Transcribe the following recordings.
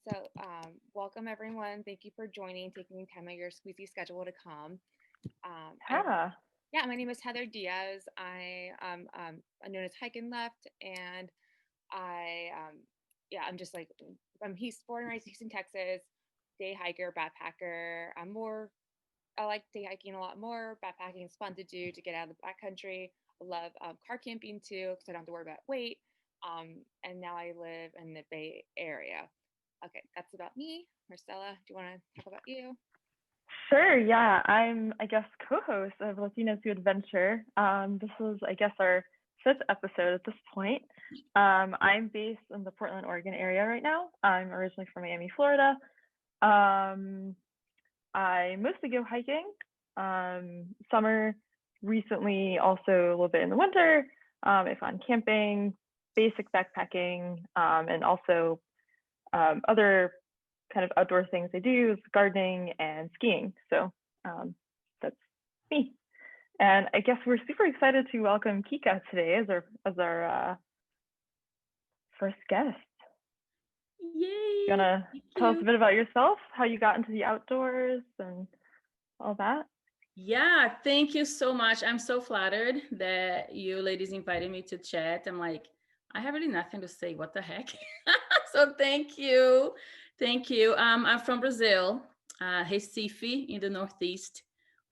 So, welcome everyone. Thank you for joining, taking time out of your squeezy schedule to come. Um, I, Yeah. yeah, my name is Heather Diaz. I'm known as Hike and Left, and I'm just like I'm born and raised in Houston, Texas. Day hiker, backpacker. I like day hiking a lot more. Backpacking is fun to do to get out of the backcountry. I love car camping too because I don't have to worry about weight. And now I live in the Bay Area. Okay, that's about me. Marcella, do you want to talk about you? Sure. Yeah. I'm, I guess, co-host of Latinas and Adventure. This is, I guess, our fifth episode at this point. I'm based in the Portland, Oregon area right now. I'm originally from Miami, Florida. Um, I mostly go hiking. Summer, recently, also a little bit in the winter. I've gone camping, basic backpacking, and also other kind of outdoor things I do is gardening and skiing. So that's me. And I guess we're super excited to welcome Kika today as our first guest. You Yay! wanna Thank tell us a you. bit about yourself, how you got into the outdoors and all that? Yeah, thank you so much. I'm so flattered that you ladies invited me to chat. I'm like, I have really nothing to say. What the heck? So thank you. Thank you. I'm from Brazil, Recife in the northeast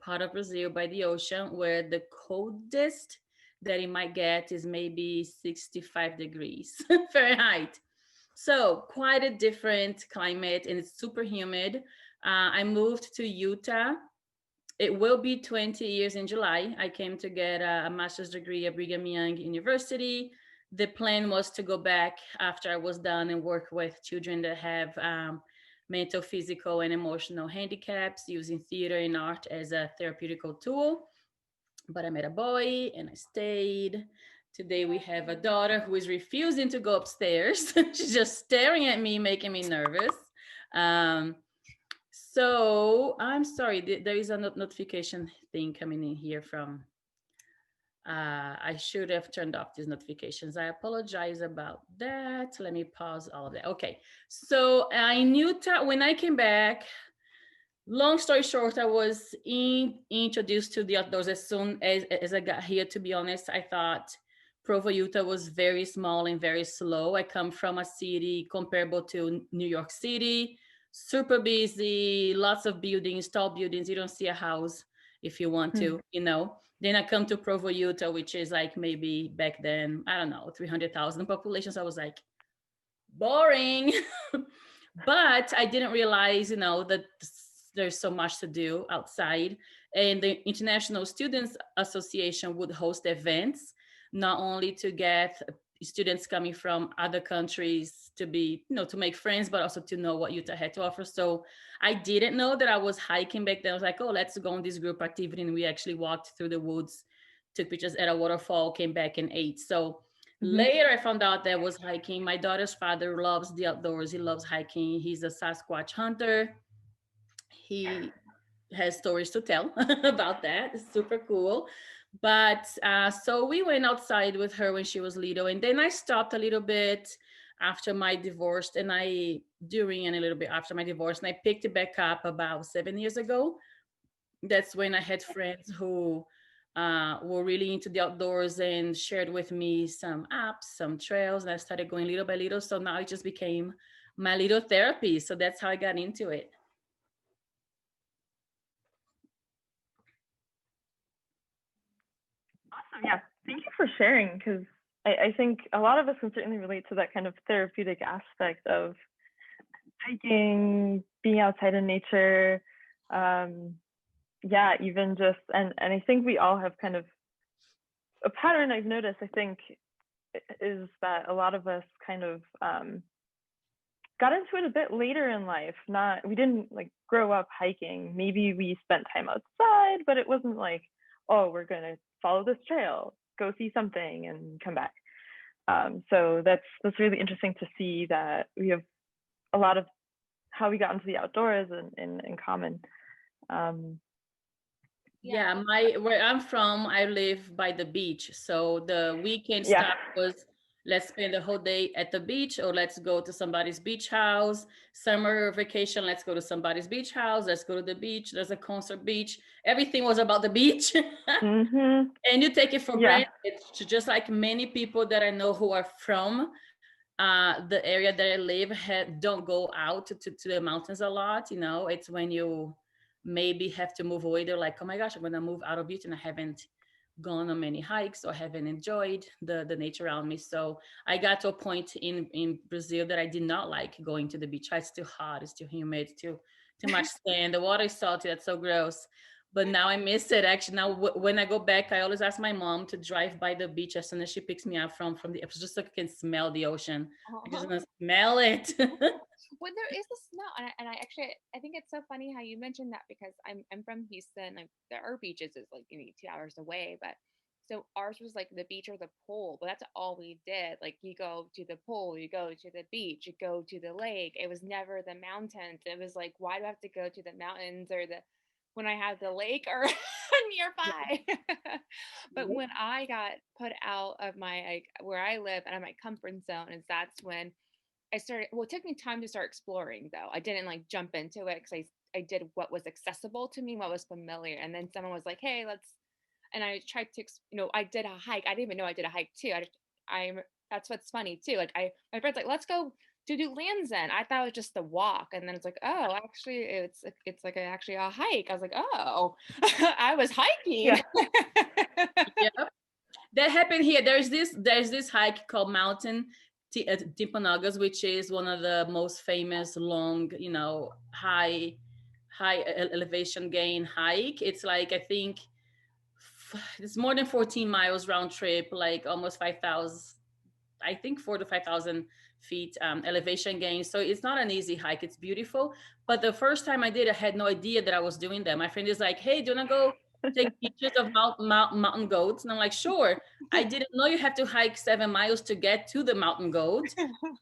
part of Brazil by the ocean, where the coldest that it might get is maybe 65 degrees Fahrenheit. So quite a different climate and it's super humid. I moved to Utah. It will be 20 years in July. I came to get a master's degree at Brigham Young University. The plan was to go back after I was done and work with children that have mental, physical, and emotional handicaps using theater and art as a therapeutical tool. But I met a boy and I stayed. Today we have a daughter who is refusing to go upstairs. She's just staring at me, making me nervous. Um, so I'm sorry, there is a notification thing coming in here from. I should have turned off these notifications. I apologize about that. Let me pause all of that. Okay. So I knew when I came back, long story short, I was introduced to the outdoors as soon as I got here. To be honest, I thought Provo, Utah was very small and very slow. I come from a city comparable to New York City, super busy, lots of buildings, tall buildings. You don't see a house if you want Hmm. to. Then I come to Provo, Utah, which is like maybe back then, I don't know, 300,000 population. So I was like, boring. But I didn't realize that there's so much to do outside. And the International Students Association would host events, not only to get students coming from other countries to to make friends, but also to know what Utah had to offer. So I didn't know that I was hiking back then. I was like, oh, let's go on this group activity. And we actually walked through the woods, took pictures at a waterfall, came back and ate. So Mm-hmm. later, I found out that was hiking. My daughter's father loves the outdoors. He loves hiking. He's a Sasquatch hunter. He has stories to tell about that. It's super cool. But so we went outside with her when she was little. And then I stopped a little bit after my divorce during and a little bit after my divorce. And I picked it back up about 7 years ago. That's when I had friends who were really into the outdoors and shared with me some apps, some trails, and I started going little by little. So now it just became my little therapy. So that's how I got into it. Awesome. Yeah. Thank you for sharing because I think a lot of us can certainly relate to that kind of therapeutic aspect of hiking, being outside in nature. Um, yeah, even just and I think we all have kind of a pattern I've noticed. I think is that a lot of us kind of got into it a bit later in life. Not we didn't like grow up hiking. Maybe we spent time outside, but it wasn't like, oh, we're gonna follow this trail, go see something, and come back. So that's really interesting to see that we have a lot of how we got into the outdoors in common. Um, Yeah, Yeah. where I'm from, I live by the beach. So the weekend yeah. stuff was let's spend the whole day at the beach, or let's go to somebody's beach house. Summer vacation, let's go to somebody's beach house. Let's go to the beach. There's a concert beach. Everything was about the beach. Mm-hmm. And you take it for Yeah. granted. Just like many people that I know who are from the area that I live, don't go out to the mountains a lot. It's when you maybe have to move away. They're like, oh my gosh, I'm gonna move out of it, and I haven't gone on many hikes or haven't enjoyed the nature around me. So I got to a point in Brazil that I did not like going to the beach. It's too hot, it's too humid, too much sand. The water is salty. That's so gross. But now I miss it. Actually, now when I go back, I always ask my mom to drive by the beach as soon as she picks me up from the just so I can smell the ocean. I just want to smell it. When there is the snow, and I actually I think it's so funny how you mentioned that, because I'm from Houston. Like there are beaches is like 2 hours away, but so ours was like the beach or the pool, but that's all we did. Like you go to the pool, you go to the beach, you go to the lake. It was never the mountains. It was like, why do I have to go to the mountains or the when I have the lake or nearby? But when I got put out of my like where I live and my comfort zone, is that's when I started. Well, it took me time to start exploring, though. I didn't like jump into it because I did what was accessible to me, what was familiar, and then someone was like, "Hey, let's." And I tried to, I did a hike. I didn't even know I did a hike too. I'm. That's what's funny too. Like my friend's like, "Let's go to do Land's End." I thought it was just a walk, and then it's like, "Oh, actually, it's like actually a hike." I was like, "Oh, I was hiking." Yeah. Yep. That happened here. There's this hike called Mountain Timpanagas, which is one of the most famous long, high elevation gain hike. It's like, I think it's more than 14 miles round trip, like almost 5,000, I think 4 to 5,000 feet elevation gain. So it's not an easy hike. It's beautiful. But the first time I did, I had no idea that I was doing that. My friend is like, "Hey, do you want to go take pictures of mountain goats?" And I'm like, "Sure." I didn't know you have to hike 7 miles to get to the mountain goat.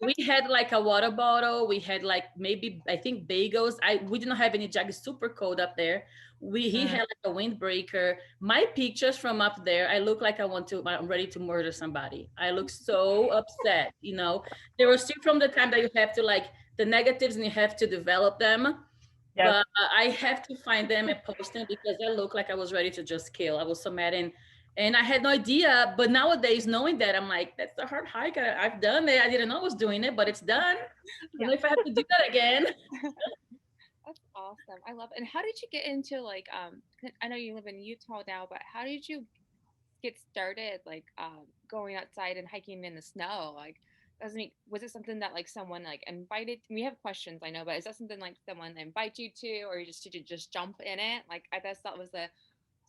We had like a water bottle. We had like maybe, I think, bagels. We didn't have any jackets. Super cold up there. He had like a windbreaker. My pictures from up there, I look like I'm ready to murder somebody. I look so upset. They were still from the time that you have to like the negatives and you have to develop them. Yep. But I have to find them and post them because I look like I was ready to just kill. I was so mad, and I had no idea. But nowadays, knowing that, I'm like, that's a hard hike. I've done it. I didn't know I was doing it, but it's done. I don't know if I have to do that again. That's awesome. I love it. And how did you get into like I know you live in Utah now, but how did you get started like going outside and hiking in the snow? Like was it something that like someone like invited? We have questions, I know, but is that something like someone invite you to, or did you just jump in it? Like I just thought was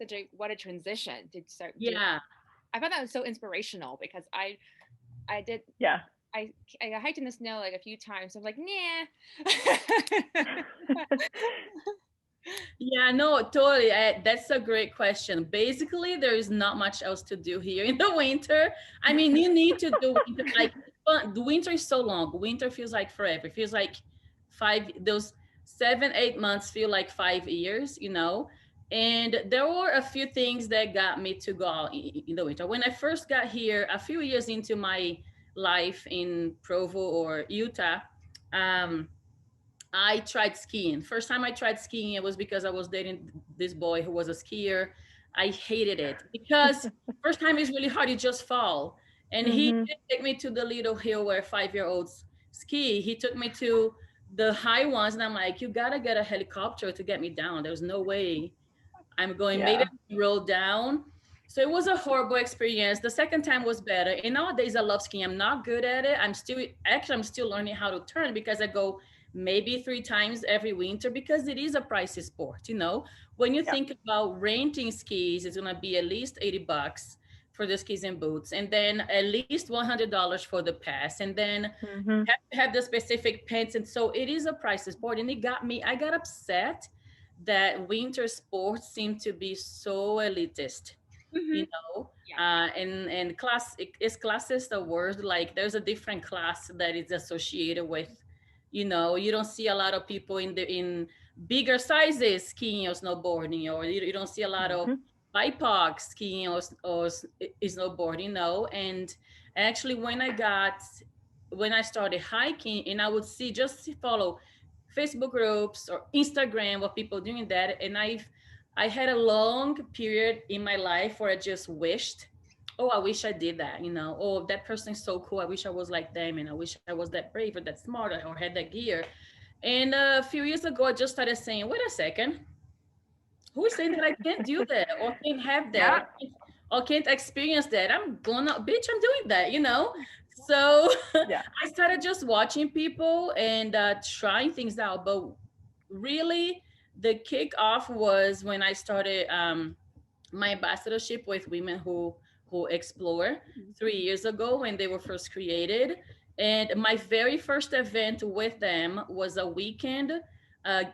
such a what a transition to start doing. Yeah. I thought that was so inspirational because I did Yeah. I hiked in the snow like a few times. I was like, nah. Yeah, no, totally. That's a great question. Basically, there is not much else to do here in the winter. I mean, you need to do winter, like, the winter is so long. Winter feels like forever. It feels like those 7, 8 months feel like 5 years. And there were a few things that got me to go out in the winter. When I first got here, a few years into my life in Provo or Utah, um, I tried skiing. First time I tried skiing, it was because I was dating this boy who was a skier. I hated it because first time is really hard. You just fall. And he Mm-hmm. did take me to the little hill where 5-year-olds ski. He took me to the high ones, and I'm like, you gotta get a helicopter to get me down. There's no way I'm going. Maybe Yeah. I can roll down. So it was a horrible experience. The second time was better. And nowadays I love skiing. I'm not good at it. I'm still learning how to turn because I go maybe 3 times every winter because it is a pricey sport. When you Yeah. think about renting skis, it's gonna be at least $80 for the skis and boots, and then at least $100 for the pass, and then Mm-hmm. have the specific pants. And so it is a pricey sport. And I got upset that winter sports seem to be so elitist, you Mhm. know. Yeah. And is classist a word? Like there's a different class that is associated with, you don't see a lot of people in bigger sizes skiing or snowboarding, or you don't see a lot of Mm-hmm. BIPOC skiing or snowboarding, and Actually, when I started hiking, and I would see, just follow Facebook groups or Instagram of people doing that, and I had a long period in my life where I just wished, oh, I wish I did that, you know. Oh, that person is so cool. I wish I was like them, and I wish I was that brave or that smart or had that gear. And a few years ago, I just started saying, wait a second, who is saying that I can't do that or can't have that Yeah. or can't experience that? I'm gonna, bitch, I'm doing that, you know? So Yeah. I started just watching people and trying things out. But really, the kickoff was when I started my ambassadorship with women who explore 3 years ago when they were first created. And my very first event with them was a weekend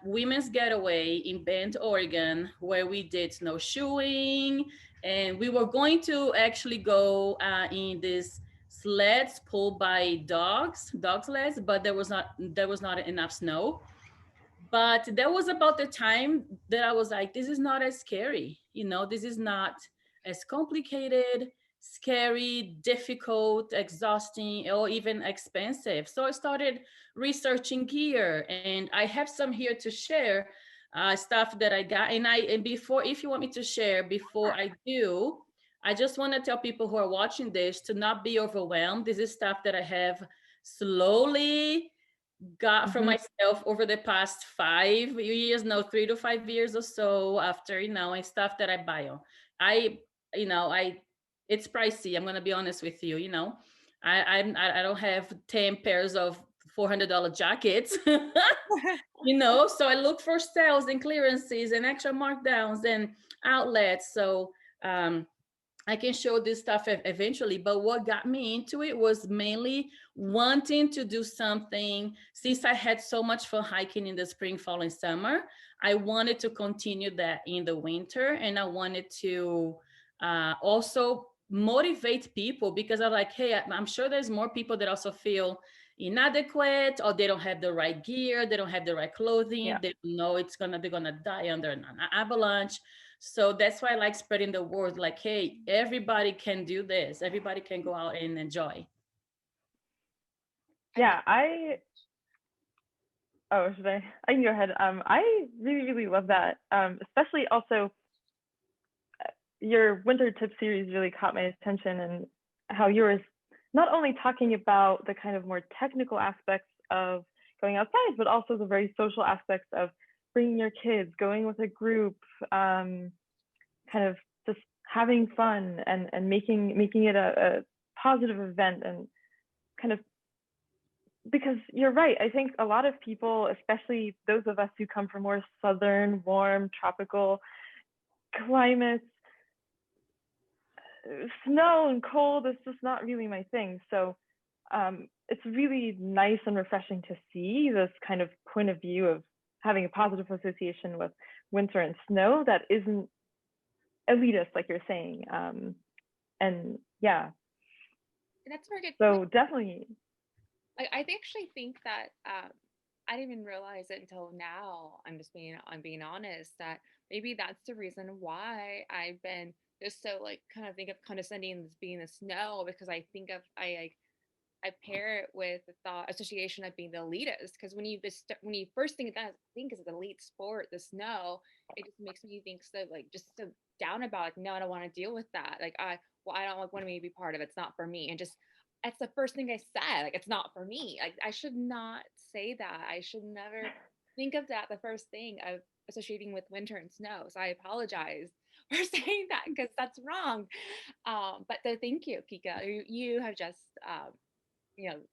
women's getaway in Bend, Oregon, where we did snowshoeing, and we were going to actually go in this sleds pulled by dog sleds, but there was not enough snow. But that was about the time that I was like, this is not as scary, you know, this is not as complicated, scary, difficult, exhausting, or even expensive. So I started researching gear, and I have some here to share, stuff that I got. And before, if you want me to share, before I do, I just want to tell people who are watching this to not be overwhelmed. This is stuff that I have slowly got for Hmm. myself over the past 5 years, no, 3 to 5 years or so, after, and stuff that I buy on. I, I, it's pricey. I'm gonna be honest with you. I don't have 10 pairs of $400 jackets. So I look for sales and clearances and extra markdowns and outlets. So um, I can show this stuff eventually, but what got me into it was mainly wanting to do something. Since I had so much fun hiking in the spring, fall, and summer, I wanted to continue that in the winter, and I wanted to also motivate people, because I'm like, hey, I'm sure there's more people that also feel inadequate, or they don't have the right gear, they don't have the right clothing, Yeah. they don't know they're gonna die under an avalanche. So that's why I like spreading the word, like, hey, everybody can do this. Everybody can go out and enjoy. I love Yeah. Oh, should I? I can go ahead. I really, really love that. Especially also your winter tip series really caught my attention, and how you were not only talking about the kind of more technical aspects of going outside, but also the very social aspects of bringing your kids, going with a group, kind of just having fun, and making it a positive event, and kind of, because you're right. I think a lot of people, especially those of us who come from more southern, warm, tropical climates, snow and cold is just not really my thing. So it's really nice and refreshing to see this kind of point of view of having a positive association with winter and snow that isn't elitist, like you're saying. And yeah, that's a very good point. so definitely. Like I actually think that I didn't even realize it until now. I'm being honest that maybe that's the reason why I've been just so like kind of think of condescending as being the snow, because I think of I pair it with the thought association of being the elitist, because when you first think is an elite sport, the snow, it just makes me think so like just so down about like, no, I don't want to deal with that. Like I don't like want to be part of it. It's not for me. And just that's the first thing I said. Like it's not for me. Like I should not say that. I should never think of that the first thing of associating with winter and snow. So I apologize for saying that because that's wrong. But thank you, Kika. You have just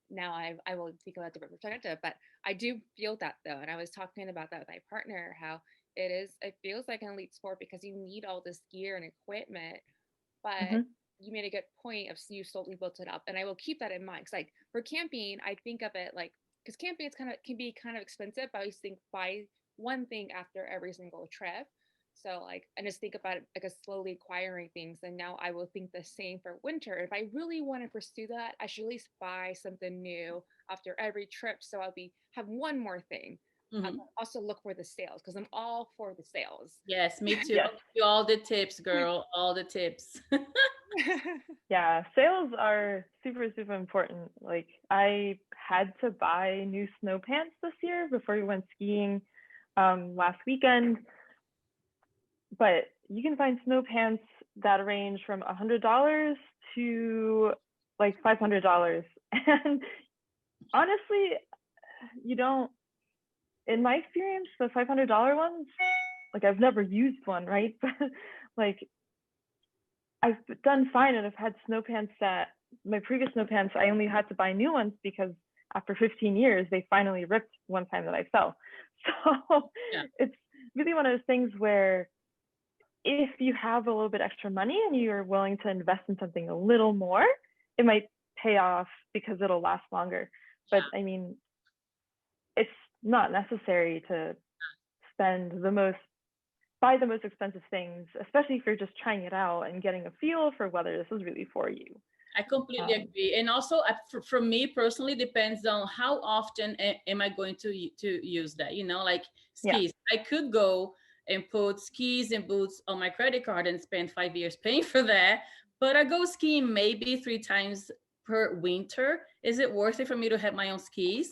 now I will think about a different perspective, but I do feel that though. And I was talking about that with my partner, how it feels like an elite sport because you need all this gear and equipment, but Hmm. you made a good point of you slowly built it up. And I will keep that in mind. Cause like for camping, I think of it like, cause camping can be kind of expensive, but I always think buy one thing after every single trip. So like, and just think about it like a slowly acquiring things. And now I will think the same for winter. If I really want to pursue that, I should at least buy something new after every trip. So have one more thing. Also look for the sales because I'm all for the sales. Yes, me too. Yes. I'll give you all the tips, girl. All the tips. Yeah, sales are super, super important. Like I had to buy new snow pants this year before we went skiing last weekend, but you can find snow pants that range from $100 to like $500. And honestly, you don't, in my experience, the $500 ones, like I've never used one, right? But like I've done fine, and I've had snow pants that my previous snow pants, I only had to buy new ones because after 15 years, they finally ripped one time that I fell. So Yeah. it's really one of those things where if you have a little bit extra money and you're willing to invest in something a little more, it might pay off because it'll last longer. But I mean, it's not necessary to spend buy the most expensive things, especially if you're just trying it out and getting a feel for whether this is really for you. I completely agree. And also for me personally, depends on how often am I going to use that, you know, like skis. I could go and put skis and boots on my credit card and spend 5 years paying for that. But I go skiing maybe 3 times per winter. Is it worth it for me to have my own skis?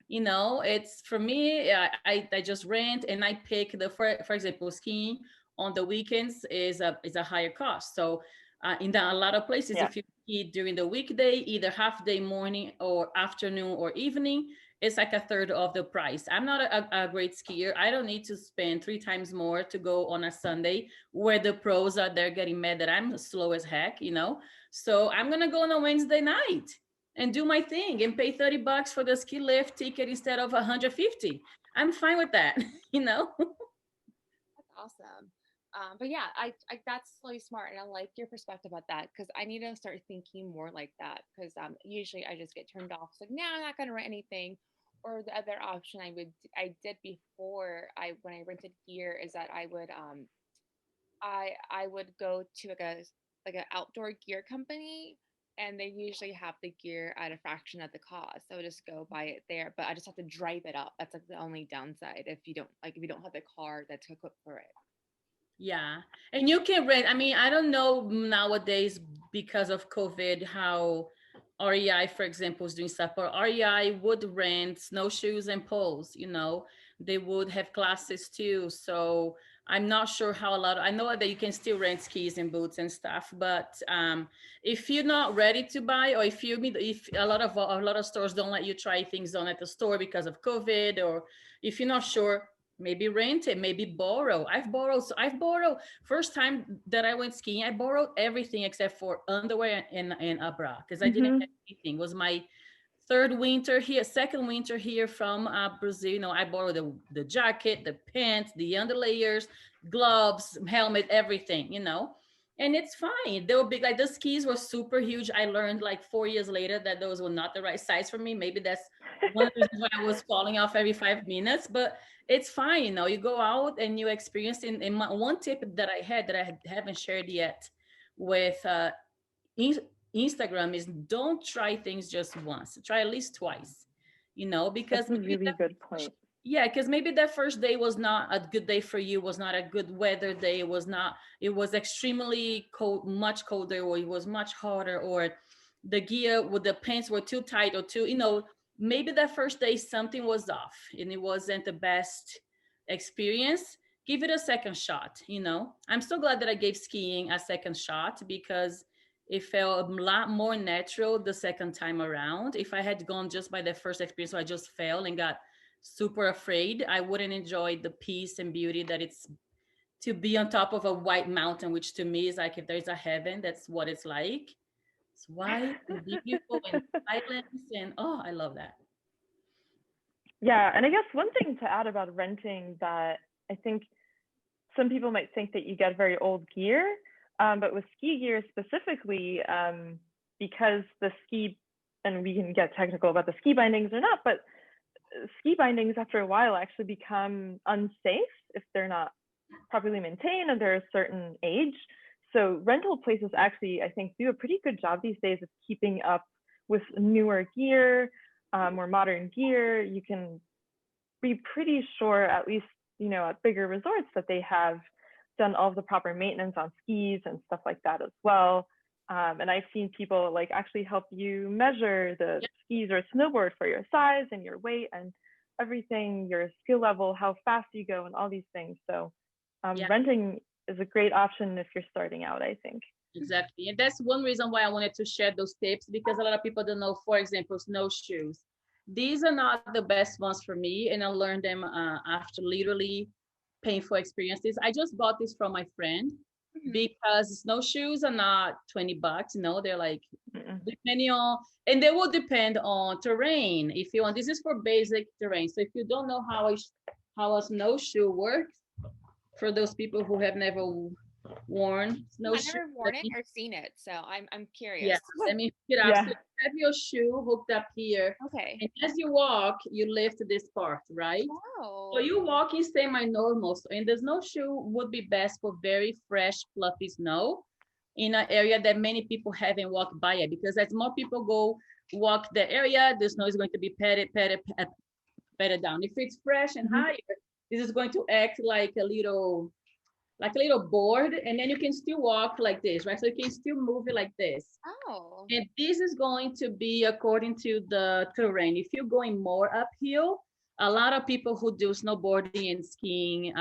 You know, it's for me, I just rent and I pick for example, skiing on the weekends is a higher cost. So a lot of places, if you ski during the weekday, either half day, morning or afternoon or evening, it's like a third of the price. I'm not a great skier. I don't need to spend 3 times more to go on a Sunday where the pros are there getting mad that I'm slow as heck, you know? So I'm going to go on a Wednesday night and do my thing and pay $30 for the ski lift ticket instead of 150. I'm fine with that, you know? That's awesome. But yeah, that's really smart, and I like your perspective about that because I need to start thinking more like that. Because usually I just get turned off. It's like, no, I'm not gonna rent anything. Or the other option I did before when I rented gear is that I would go to like an outdoor gear company, and they usually have the gear at a fraction of the cost. So I would just go buy it there, but I just have to drive it up. That's like the only downside if you don't have the car that's equipped for it. Yeah. And you can rent. I mean, I don't know nowadays because of COVID how REI, for example, is doing stuff, but REI would rent snowshoes and poles, you know, they would have classes too. So I'm not sure how I know that you can still rent skis and boots and stuff, but if you're not ready to buy, or if a lot of stores don't let you try things on at the store because of COVID, or if you're not sure, maybe rent it, maybe borrow. I've borrowed first time that I went skiing, I borrowed everything except for underwear and a bra because I didn't have anything. It was my second winter here from Brazil. You know, I borrowed the jacket, the pants, the underlayers, gloves, helmet, everything, you know. And it's fine. They were big, like the skis were super huge. I learned like 4 years later that those were not the right size for me. Maybe that's one of the reasons why I was falling off every 5 minutes, but it's fine. You know, you go out and you experience one tip that I had that I haven't shared yet with Instagram is don't try things just once. Try at least twice, you know, because that's a really good point. yeah, because maybe that first day was not a good day for you, was not a good weather day, it was extremely cold, much colder, or it was much hotter, or the gear with the pants were too tight or too, you know, maybe that first day something was off and it wasn't the best experience. Give it a second shot, you know. I'm so glad that I gave skiing a second shot because it felt a lot more natural the second time around. If I had gone just by the first experience, so I just fell and got super afraid, I wouldn't enjoy the peace and beauty that it's to be on top of a white mountain, which to me is like if there's a heaven, that's what it's like. It's white and beautiful and silence, and oh, I love that. Yeah, and I guess one thing to add about renting that I think some people might think that you get very old gear, but with ski gear specifically, because the ski, and we can get technical about the ski bindings or not, but ski bindings after a while actually become unsafe if they're not properly maintained and they're a certain age. So rental places actually, I think, do a pretty good job these days of keeping up with newer gear, more modern gear. You can be pretty sure, at least, at bigger resorts, that they have done all the proper maintenance on skis and stuff like that as well. And I've seen people like actually help you measure the skis or snowboard for your size and your weight and everything, your skill level, how fast you go, and all these things. So renting is a great option if you're starting out, I think. Exactly. And that's one reason why I wanted to share those tips, because a lot of people don't know, for example, snowshoes. These are not the best ones for me, and I learned them after literally painful experiences. I just bought this from my friend because snowshoes are not $20. No, they're like depending on, and they will depend on terrain. If you want, this is for basic terrain. So if you don't know how a snowshoe works, for those people who have never worn snowshoes, I've never worn it or seen it, so I'm curious. Yeah, let me pick it up. So you have your shoe hooked up here. Okay. And as you walk, you lift this part, right? Wow. So you walk in semi-normal. So, and the snowshoe would be best for very fresh, fluffy snow in an area that many people haven't walked by it. Because as more people go walk the area, the snow is going to be patted down. If it's fresh and higher, this is going to act like a little board, and then you can still walk like this, right? So you can still move it like this. Oh. And this is going to be according to the terrain. If you're going more uphill, a lot of people who do snowboarding and skiing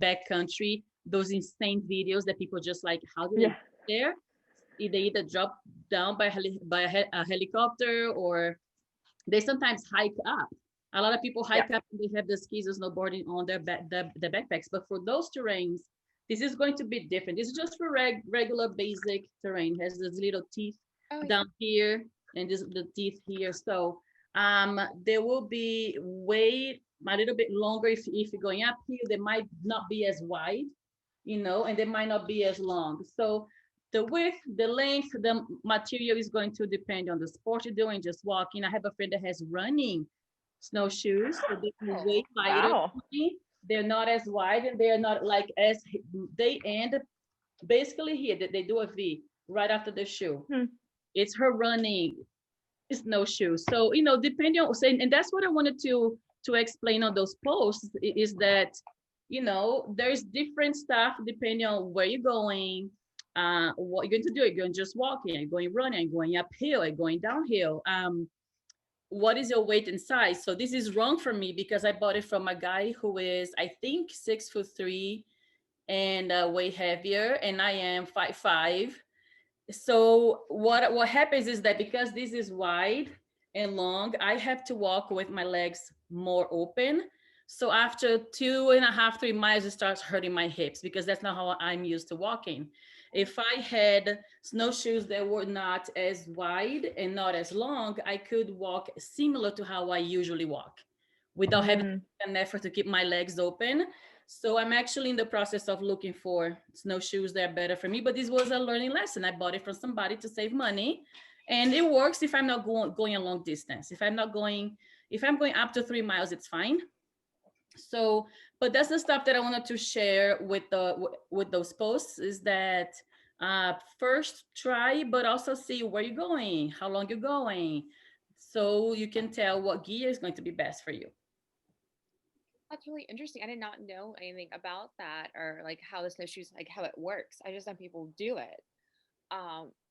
backcountry, those insane videos that people just like, how do they get there? They either drop down by a helicopter, or they sometimes hike up. A lot of people hike up and they have the skis or snowboarding on their the backpacks. But for those terrains, this is going to be different. This is just for regular basic terrain. It has this little teeth down here and the teeth here. So there will be a little bit longer if you're going uphill. They might not be as wide, and they might not be as long. So the width, the length, the material is going to depend on the sport you're doing, just walking. I have a friend that has running snowshoes, so they can way lighter. Wow. They're not as wide, and they're not like as they end basically here. They do a V right after the shoe. It's her running snowshoes. So depending on, and that's what I wanted to explain on those posts, is that there's different stuff depending on where you're going, what you're going to do. You're going just walking, you're going running, going uphill, you're going downhill. What is your weight and size? So this is wrong for me because I bought it from a guy who is, I think, 6'3" and way heavier, and I am 5'5". So what happens is that because this is wide and long, I have to walk with my legs more open. So after 2.5, 3 miles, it starts hurting my hips because that's not how I'm used to walking. If I had snowshoes that were not as wide and not as long, I could walk similar to how I usually walk without having an effort to keep my legs open. So I'm actually in the process of looking for snowshoes that are better for me. But this was a learning lesson. I bought it from somebody to save money. And it works if I'm not going a long distance. If I'm going up to 3 miles, it's fine. So, but that's the stuff that I wanted to share with those posts, is that first try, but also see where you're going, how long you're going, so you can tell what gear is going to be best for you. That's really interesting. I did not know anything about that, or like how the snowshoes, like how it works. I just know people do it.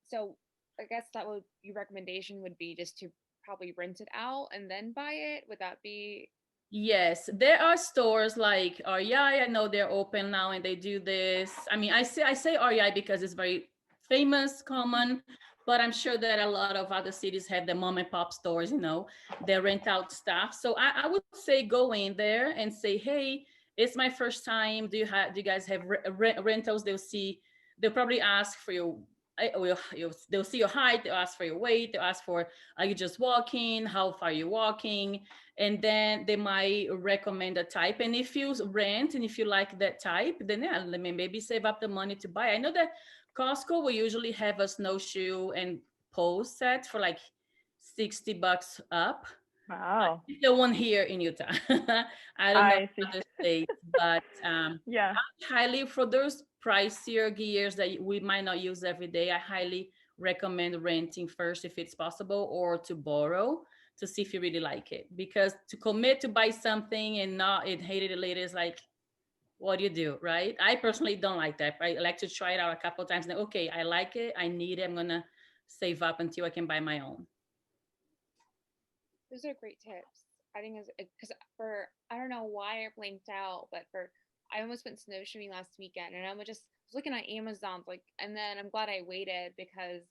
So I guess your recommendation would be just to probably rent it out and then buy it. Would that be? Yes, there are stores like REI. I know they're open now and they do this. I mean, I say REI because it's very famous, common, but I'm sure that a lot of other cities have the mom and pop stores, they rent out stuff. So I would say go in there and say, hey, it's my first time. Do you guys have rentals? They'll probably ask for they'll see your height, they'll ask for your weight, they'll ask for, are you just walking? How far are you walking? And then they might recommend a type. And if you rent and if you like that type, then maybe save up the money to buy. I know that Costco will usually have a snowshoe and pole set for like $60 up. Wow. The one here in Utah. I don't know other states, but yeah. Highly, for those pricier gears that we might not use every day, I highly recommend renting first if it's possible, or to borrow, to see if you really like it. Because to commit to buy something and not and hate it later is like, what do you do, right? I personally don't like that. I like to try it out a couple of times and then, okay, I like it, I need it, I'm gonna save up until I can buy my own. Those are great tips. I think it's because for I don't know why I blanked out, but for I almost went snowshoeing last weekend, and I was just was looking at Amazon, like, and then I'm glad I waited because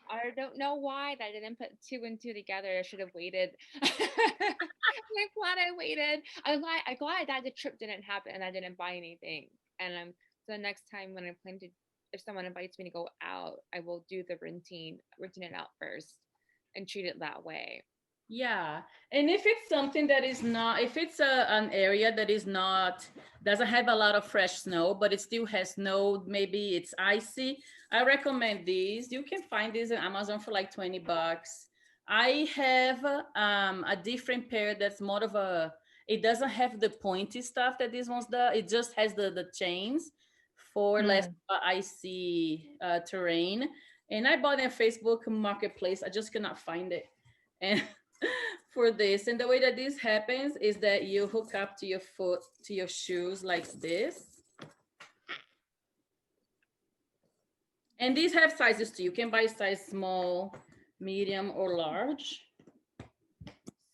I don't know why that I didn't put two and two together. I should have waited. I'm glad I waited. I'm glad that the trip didn't happen and I didn't buy anything. And so next time when I plan to, if someone invites me to go out, I will do the renting it out first, and treat it that way. Yeah, and if it's something that is not, if it's an area that is not, doesn't have a lot of fresh snow, but it still has snow, maybe it's icy, I recommend these. You can find these on Amazon for like $20. I have a different pair that's more of a, it doesn't have the pointy stuff that this one's does. It just has the chains for less icy terrain. And I bought it on Facebook Marketplace. I just cannot find it. And for this, and the way that this happens is that you hook up to your foot, to your shoes like this. And these have sizes too. You can buy size small, medium, or large.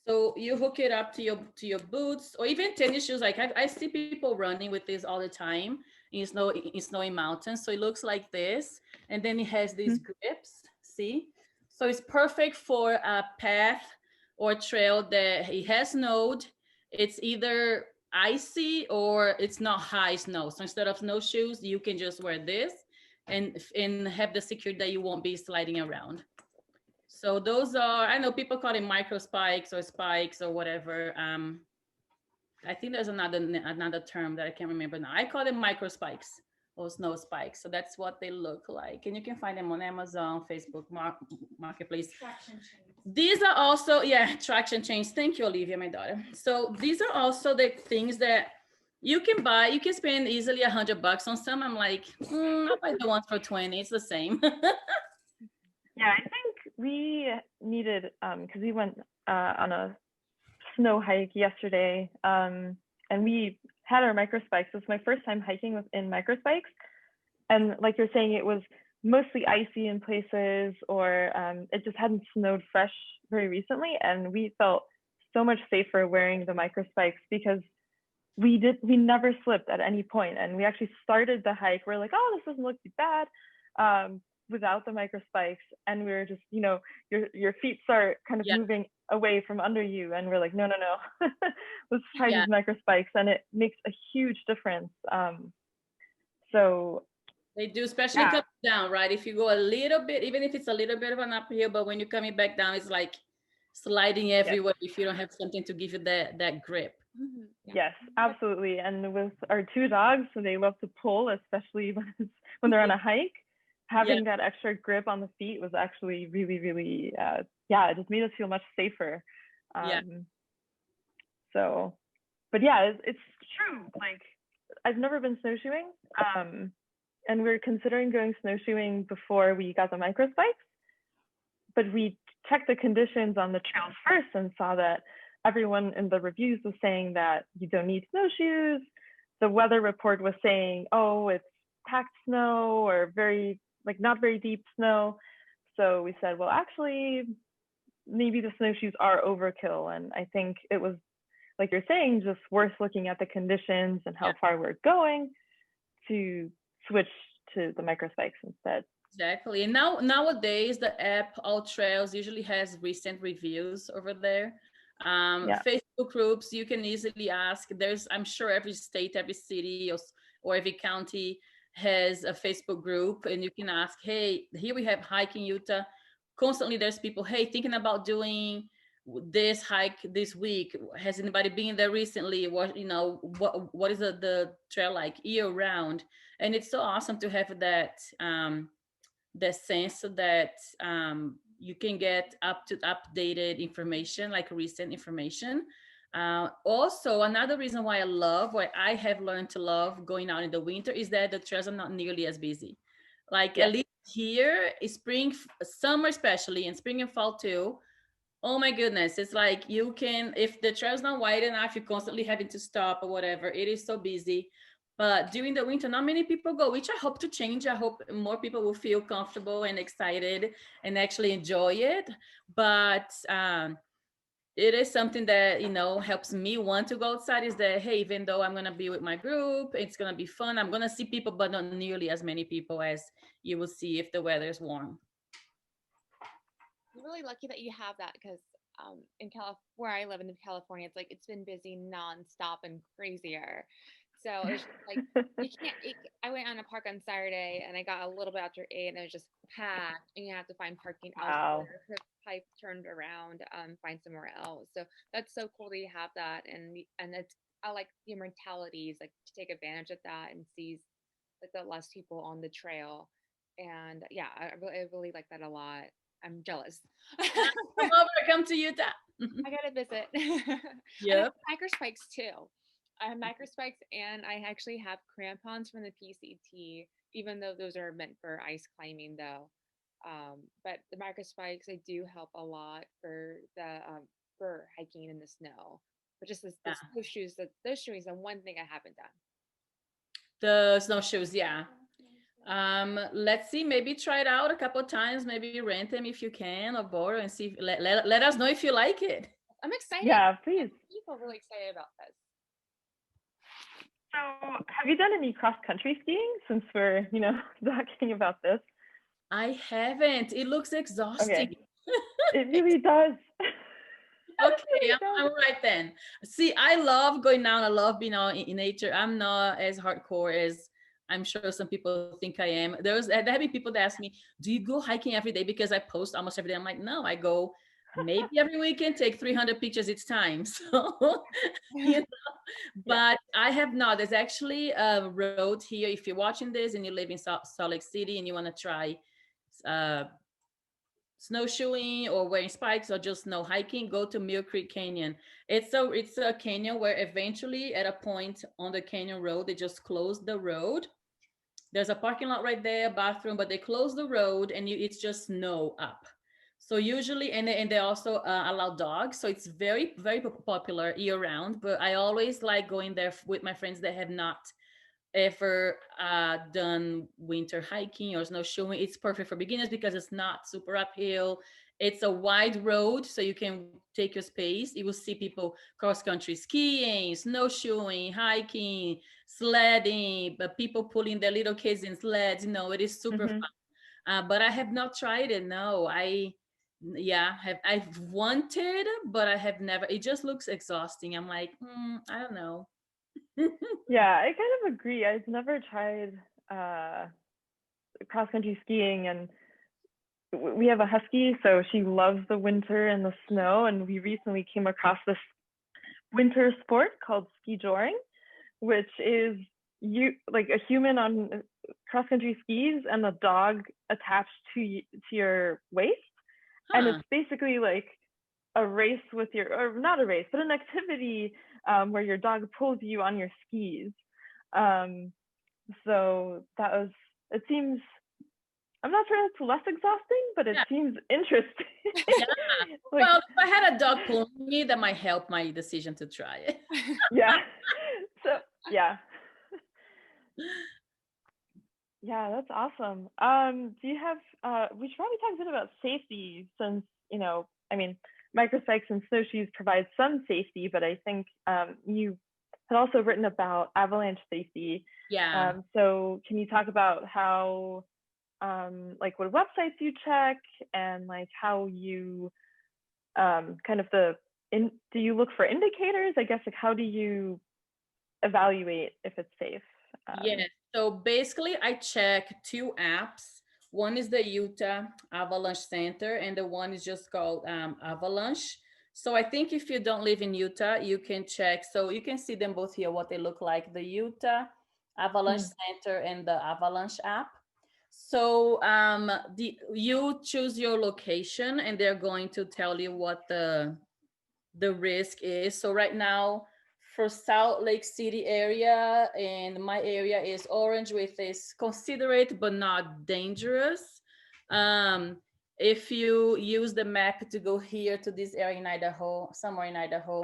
So you hook it up to your boots or even tennis shoes. Like I see people running with this all the time in snowy mountains. So it looks like this, and then it has these grips. See, so it's perfect for a path or trail that it has snowed. It's either icy or it's not high snow. So instead of snowshoes, you can just wear this and have the security that you won't be sliding around. So those are, I know people call it micro spikes or whatever. I think there's another term that I can't remember now. I call them micro spikes or snow spikes. So that's what they look like. And you can find them on Amazon, Facebook, Marketplace. Traction chains. These are also, yeah, traction chains. Thank you, Olivia, my daughter. So these are also the things that you can buy. You can spend easily $100 on some. I'm like, I'll buy the ones for 20. It's the same. Yeah, I think we needed, because we went on a snow hike yesterday, and we had our micro spikes. It's my first time hiking in micro spikes. And like you're saying, it was mostly icy in places, or it just hadn't snowed fresh very recently. And we felt so much safer wearing the micro spikes because we never slipped at any point. And we actually started the hike. We're like, oh, this doesn't look too bad. Without the micro spikes, and we were just, your feet start kind of moving away from under you, and we're like, no, let's try these micro spikes, and it makes a huge difference. So they do, especially coming down, right? If you go a little bit, even if it's a little bit of an uphill, but when you're coming back down, it's like sliding everywhere if you don't have something to give you that grip. Mm-hmm. Yes, absolutely. And with our two dogs, so they love to pull, especially when they're on a hike. Having that extra grip on the feet was actually really, really, it just made us feel much safer. So, but yeah, it's true. Like, I've never been snowshoeing, and we're considering going snowshoeing before we got the micro spikes. But we checked the conditions on the trails first and saw that everyone in the reviews was saying that you don't need snowshoes. The weather report was saying, oh, it's packed snow or not very deep snow. So we said, well, actually, maybe the snowshoes are overkill. And I think it was, like you're saying, just worth looking at the conditions and how far we're going to switch to the micro spikes instead. Exactly. And nowadays, the app All Trails usually has recent reviews over there. Facebook groups, you can easily ask. I'm sure every state, every city, or every county has a Facebook group, and you can ask, hey, here we have hike in Utah. Constantly there's people, hey, thinking about doing this hike this week. Has anybody been there recently? What is the trail like year round? And it's so awesome to have that sense that you can get updated information, like recent information. Also, another reason why I have learned to love going out in the winter is that the trails are not nearly as busy. Like at least here, summer especially, and spring and fall too, Oh my goodness. It's like you can, if the trail's not wide enough, you're constantly having to stop or whatever. It is so busy. But during the winter, not many people go, which I hope to change. I hope more people will feel comfortable and excited and actually enjoy it. But it is something that, helps me want to go outside is that, hey, even though I'm going to be with my group, it's going to be fun. I'm going to see people, but not nearly as many people as you will see if the weather is warm. I'm really lucky that you have that because in where I live in California, it's like it's been busy nonstop and crazier. So it's just like you can't. I went on a park on Saturday and I got a little bit after 8 and it was just packed, and you have to find parking Wow. elsewhere. The pipe turned around, find somewhere else. So that's so cool that you have that, and it's I like your mentalities, like to take advantage of that and seize like the less people on the trail. And yeah, I really like that a lot. I'm jealous. Come over, come to Utah. I gotta visit. I have Yep. micro spikes too. I have micro spikes and I actually have crampons from the PCT, even though those are meant for ice climbing though. But the micro spikes they do help a lot for hiking in the snow. But just Yeah. those shoes, those shoes, the one thing I haven't done. The snowshoes, yeah. Let's see, maybe try it out a couple of times, maybe rent them if you can or borrow and see if, let us know if you like it. I'm excited. Yeah, please. People really excited about this. So have you done any cross-country skiing since we're, talking about this? I haven't. It looks exhausting. Okay. It really does. Okay, I'm right then. See, I love going out. I love being out in nature. I'm not as hardcore as I'm sure some people think I am. There have been people that ask me, "Do you go hiking every day?" Because I post almost every day. I'm like, no, I go maybe every weekend, take 300 pictures each time. So, but I have not. There's actually a road here. If you're watching this and you live in Salt Lake City and you want to try snowshoeing or wearing spikes or just snow hiking, go to Mill Creek Canyon. It's a canyon where eventually at a point on the canyon road they just close the road. There's a parking lot right there, bathroom, but they close the road and it's just snow up. So usually, and they also allow dogs, so it's very very popular year round. But I always like going there with my friends that have not ever done winter hiking or snowshoeing. It's perfect for beginners because it's not super uphill. It's a wide road, so you can take your space. You will see people cross country skiing, snowshoeing, hiking, sledding, but people pulling their little kids in sleds. It is super fun. But I have not tried it. No, I've wanted, but I have never. It just looks exhausting. I'm like, I don't know. Yeah, I kind of agree. I've never tried cross-country skiing, and we have a husky, so she loves the winter and the snow, and we recently came across this winter sport called ski joring, which is like a human on cross-country skis and a dog attached to your waist. And it's basically like a race with or not a race, but an activity where your dog pulls you on your skis. So it seems, I'm not sure it's less exhausting, but it seems interesting. Yeah. Well, if I had a dog pulling me, that might help my decision to try it. Yeah. So, yeah. Yeah, that's awesome. Do you have, we should probably talk a bit about safety since, microspikes and snowshoes provide some safety, but I think you had also written about avalanche safety. Yeah. So can you talk about how, what websites you check and like how you do you look for indicators? I guess, like, how do you evaluate if it's safe? Yes. So basically, I check two apps. One is the Utah Avalanche Center, and the one is just called Avalanche. So I think if you don't live in Utah, you can check. So you can see them both here, what they look like, the Utah Avalanche Center and the Avalanche app. So you choose your location, and they're going to tell you what the risk is. So right now, for Salt Lake City area, and my area is orange, with is considerate but not dangerous. if you use the map to go here to this area in Idaho, somewhere in Idaho,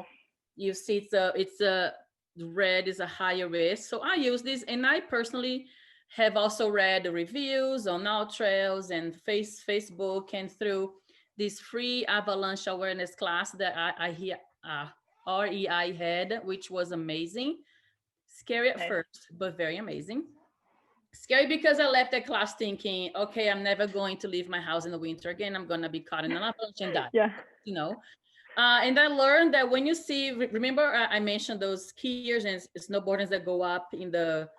you see it's a red is a higher risk. So I use this, and I personally have also read the reviews on All Trails and Facebook and through this free avalanche awareness class that REI had, which was amazing. Scary at Nice. first, but very amazing. Scary because I left that class thinking, okay, I'm never going to leave my house in the winter again. I'm gonna be caught in an avalanche and die. Yeah. You know, and I learned that when you see, remember I mentioned those skiers and snowboarders that go up in the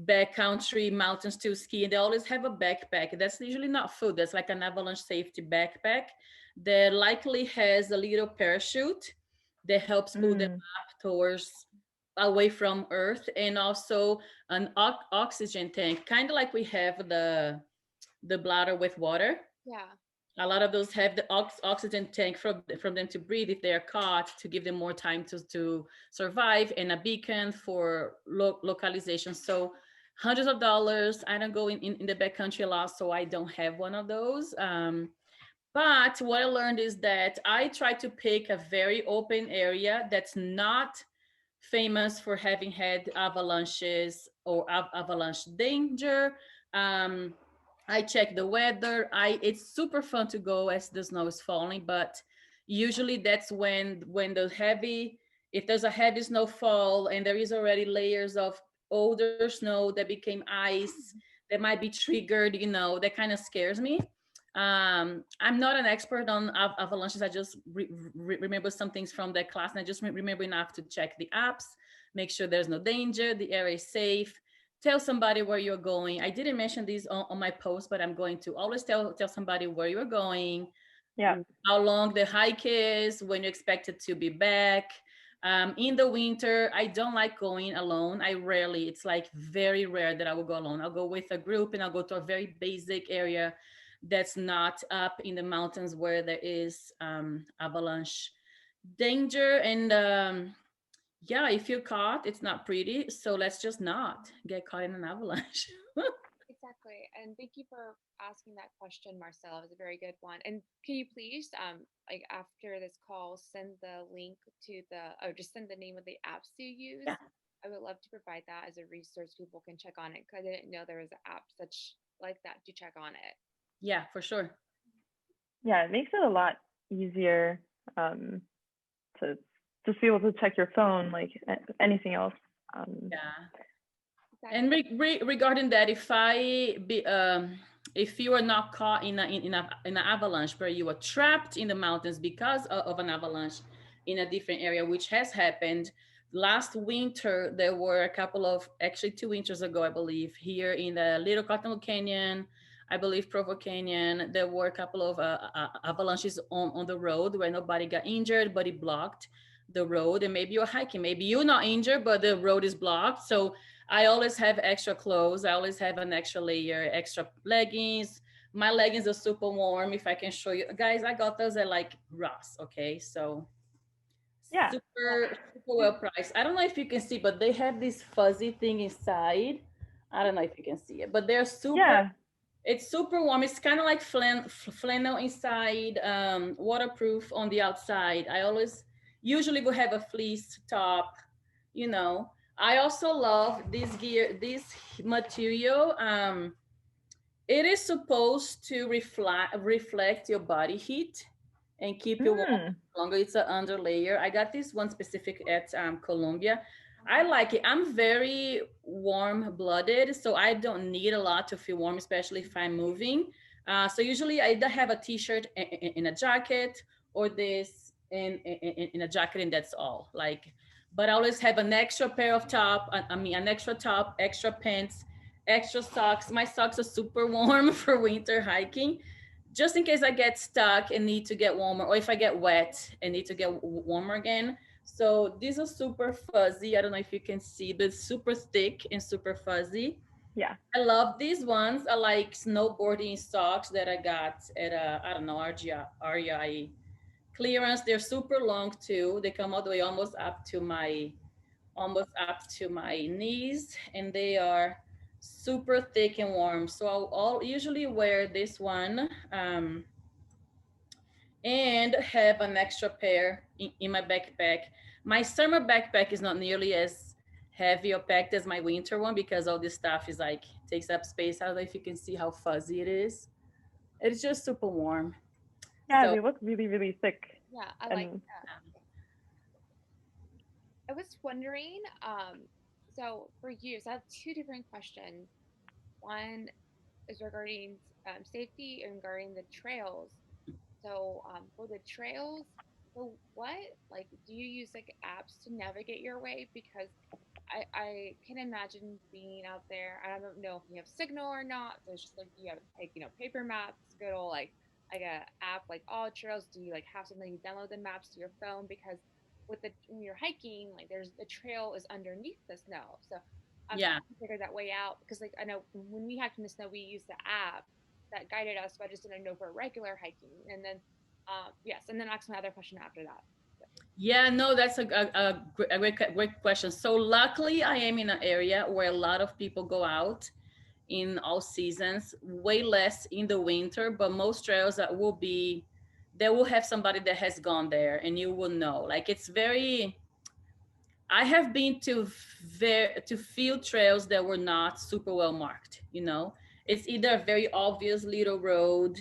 backcountry mountains to ski, and they always have a backpack. That's usually not food. That's like an avalanche safety backpack that likely has a little parachute that helps pull them Mm. up towards away from earth, and also an oxygen tank, kind of like we have the bladder with water. Yeah. A lot of those have the oxygen tank from them to breathe if they are caught, to give them more time to survive, and a beacon for localization. So hundreds of dollars. I don't go in the backcountry a lot, so I don't have one of those. But what I learned is that I try to pick a very open area that's not famous for having had avalanches or avalanche danger. Um, I check the weather. It's super fun to go as the snow is falling, but usually that's when the heavy, if there's a heavy snowfall and there is already layers of older snow that became ice that might be triggered, that kind of scares me. I'm not an expert on avalanches. I just remember some things from that class, and I just remember enough to check the apps, make sure there's no danger, the area is safe. Tell somebody where you're going. I didn't mention these on my post, but I'm going to always tell somebody where you're going, Yeah. how long the hike is, when you expect it to be back. In the winter, I don't like going alone. It's like very rare that I will go alone. I'll go with a group, and I'll go to a very basic area that's not up in the mountains where there is avalanche danger. And yeah, if you're caught, it's not pretty. So let's just not get caught in an avalanche. Exactly. And thank you for asking that question, Marcel. It was a very good one. And can you please, like after this call, send the link to just send the name of the apps you use? Yeah. I would love to provide that as a resource. People can check on it, because I didn't know there was an app such like that to check on it. Yeah, for sure. Yeah, it makes it a lot easier to just be able to check your phone like anything else. Yeah. Exactly. And regarding that, if you are not caught in an avalanche, where you are trapped in the mountains because of an avalanche in a different area, which has happened last winter. There were a couple of, actually 2 winters ago, I believe, here in the Little Cottonwood Canyon, I believe Provo Canyon. There were a couple of avalanches on the road where nobody got injured, but it blocked the road. And maybe you're hiking, maybe you're not injured, but the road is blocked. So I always have extra clothes. I always have an extra layer, extra leggings. My leggings are super warm. If I can show you guys, I got those at like Ross. Okay. So Yeah. super well priced. I don't know if you can see, but they have this fuzzy thing inside. I don't know if you can see it, but they're super, Yeah. it's super warm. It's kind of like flannel inside, waterproof on the outside. I always usually will have a fleece top, you know. I also love this gear, this material. It is supposed to reflect your body heat and keep you warm longer. It's an under layer. I got this one specific at Columbia. I like it. I'm very warm blooded, so I don't need a lot to feel warm, especially if I'm moving. So usually I either have a t-shirt and a jacket, or this in a jacket, and that's all. Like, but I always have an extra pair of top. An extra top, extra pants, extra socks. My socks are super warm for winter hiking, just in case I get stuck and need to get warmer, or if I get wet and need to get warmer again. So these are super fuzzy. I don't know if you can see, but super thick and super fuzzy. Yeah. I love these ones. I like snowboarding socks that I got at I don't know, REI clearance. They're super long too. They come all the way almost up to my knees, and they are super thick and warm. So I'll usually wear this one and have an extra pair in my backpack. My summer backpack is not nearly as heavy or packed as my winter one because all this stuff is like takes up space. I don't know if you can see how fuzzy it is. It's just super warm. Yeah, So they look really, really thick. Yeah, I like And that. I was wondering, so for you, so I have two different questions. One is regarding safety and regarding the trails. So for the trails, so what like do you use like apps to navigate your way? Because I can imagine being out there. I don't know if you have signal or not. So it's just like you have like paper maps, good old like a app like all trails. Do you like have something you download the maps to your phone? Because with the when you're hiking, like there's the trail is underneath the snow. So I'm yeah. trying to figure that way out because like I know when we hiked in the snow, we used the app that guided us, but I just didn't know for regular hiking. And then yes, and then ask my other question after that. Yeah, no, that's a great question. So luckily, I am in an area where a lot of people go out in all seasons, way less in the winter, but most trails that will be, they will have somebody that has gone there and you will know. Like it's very, I have been to to field trails that were not super well marked, you know. It's either a very obvious little road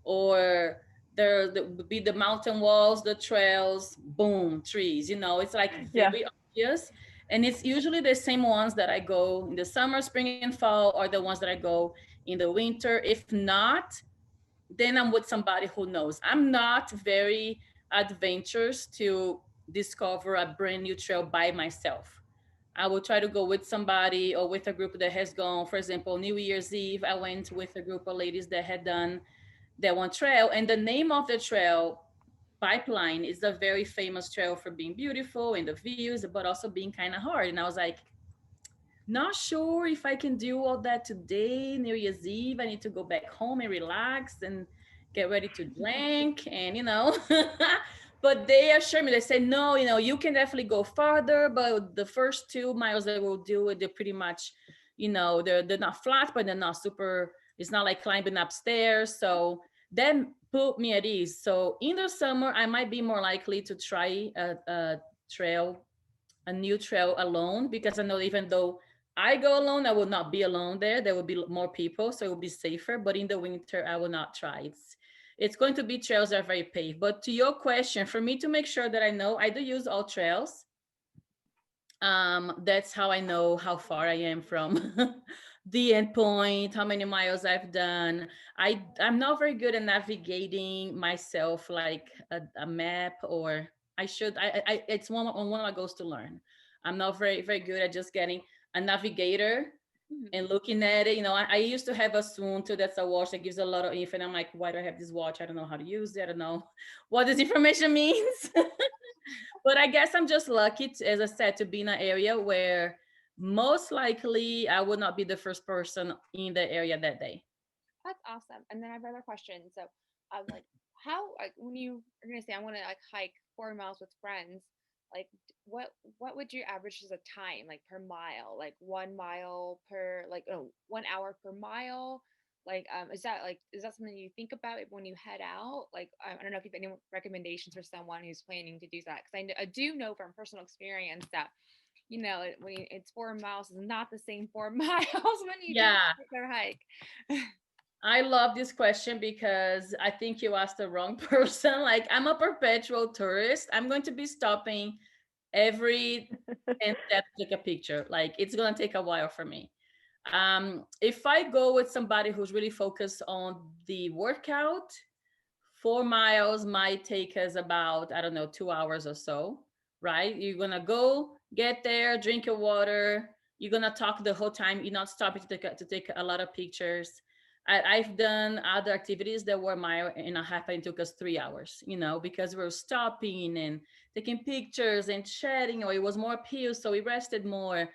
or there would be the mountain walls, the trails, boom, trees, you know. It's like yeah, very obvious. And it's usually the same ones that I go in the summer, spring, and fall, or the ones that I go in the winter. If not, then I'm with somebody who knows. I'm not very adventurous to discover a brand new trail by myself. I will try to go with somebody or with a group that has gone. For example, New Year's Eve, I went with a group of ladies that had done that one trail. And the name of the trail, Pipeline, is a very famous trail for being beautiful and the views, but also being kind of hard. And I was like, not sure if I can do all that today, New Year's Eve. I need to go back home and relax and get ready to drink and, you know. But they assure me, they say, no, you know, you can definitely go farther, but the first 2 miles that we'll do it, they're pretty much, you know, they're not flat, but they're not super, it's not like climbing upstairs. So then put me at ease. So in the summer, I might be more likely to try trail, a new trail alone because I know even though I go alone, I will not be alone there. There will be more people, so it will be safer. But in the winter, I will not try. It's going to be trails that are very paved. But to your question, for me to make sure that I know, I do use all trails. That's how I know how far I am from the end point, how many miles I've done. I'm not very good at navigating myself like a map, or I should. It's one of my goals to learn. I'm not very good at just getting a navigator Mhm. and looking at it. You know, I used to have a Suunto, that's a watch that gives a lot of info, and I'm like, why do I have this watch? I don't know how to use it. I don't know what this information means. But I guess I'm just lucky, as I said, to be in an area where most likely I would not be the first person in the area that day. That's awesome. And then I have another question. So, like, how like when you are gonna say I want to like hike 4 miles with friends, like what would you average as a time like per mile, like 1 mile per like 1 hour per mile? Like, is that something you think about when you head out? Like, I don't know if you have any recommendations for someone who's planning to do that because I do know from personal experience that when it's 4 miles is not the same 4 miles when you do Yeah, a regular hike. I love this question because I think you asked the wrong person. Like, I'm a perpetual tourist. I'm going to be stopping every 10 steps to take a picture. Like, it's going to take a while for me. If I go with somebody who's really focused on the workout, 4 miles might take us about, I don't know, 2 hours or so, right? You're gonna go, get there, drink your water. You're gonna talk the whole time. You're not stopping to take a lot of pictures. I've done other activities that were a mile and a half and it took us 3 hours, you know, because we were stopping and taking pictures and chatting, or it was more appeal, so we rested more.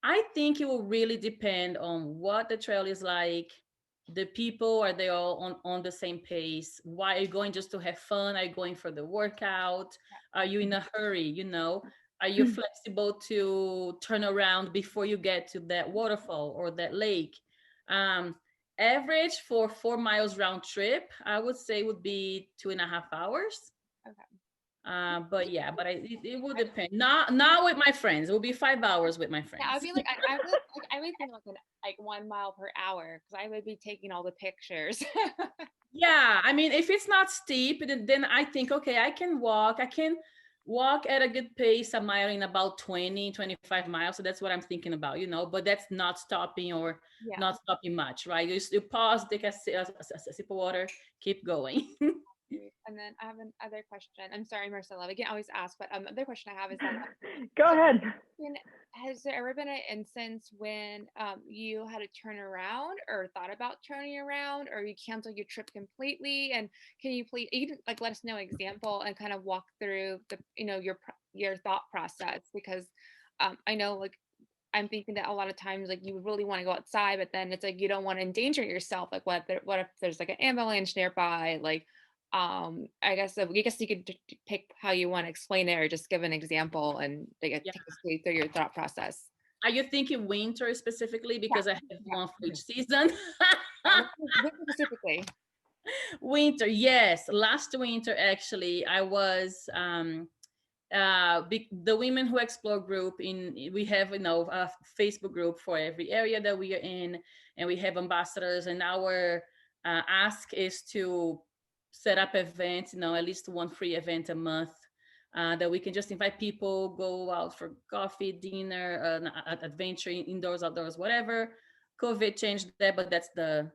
I think it will really depend on what the trail is like. The people, are they all on the same pace? Why are you going just to have fun? Are you going for the workout? Are you in a hurry? You know, are you flexible to turn around before you get to that waterfall or that lake? Um, average for 4 miles round trip, I would say would be 2.5 hours. Okay. But yeah, but it would depend. Not with my friends. It would be 5 hours with my Yeah, I'd friends. be like, I would think like 1 mile per hour because I would be taking all the pictures. Yeah, I mean, if it's not steep, then I think, okay, I can walk. I can walk at a good pace, a mile in about 20, 25 miles. So that's what I'm thinking about, but that's not stopping or Yeah. not stopping much, right? You pause, take a sip of water, keep going. And then I have another question. I'm sorry, Marcella, we can always ask, but other question I have is that Go so ahead. has there ever been an instance when you had to turn around or thought about turning around or you canceled your trip completely? And can you please even like let us know an example and kind of walk through the your thought process because I know like I'm thinking that a lot of times like you really want to go outside, but then it's like you don't want to endanger yourself. Like what if there's like an avalanche nearby? Like I guess you could pick how you want to explain it or just give an example and take Yeah. us through your thought process. Are you thinking winter specifically? Yeah, Because I have yeah. one for each season. Winter specifically. Winter, yes. Last winter, actually, I was the Women Who Explore group. We have a Facebook group for every area that we are in, and we have ambassadors. And our ask is to set up events, at least one free event a month. That we can just invite people, go out for coffee, dinner, adventure, indoors, outdoors, whatever. COVID changed that, but that's the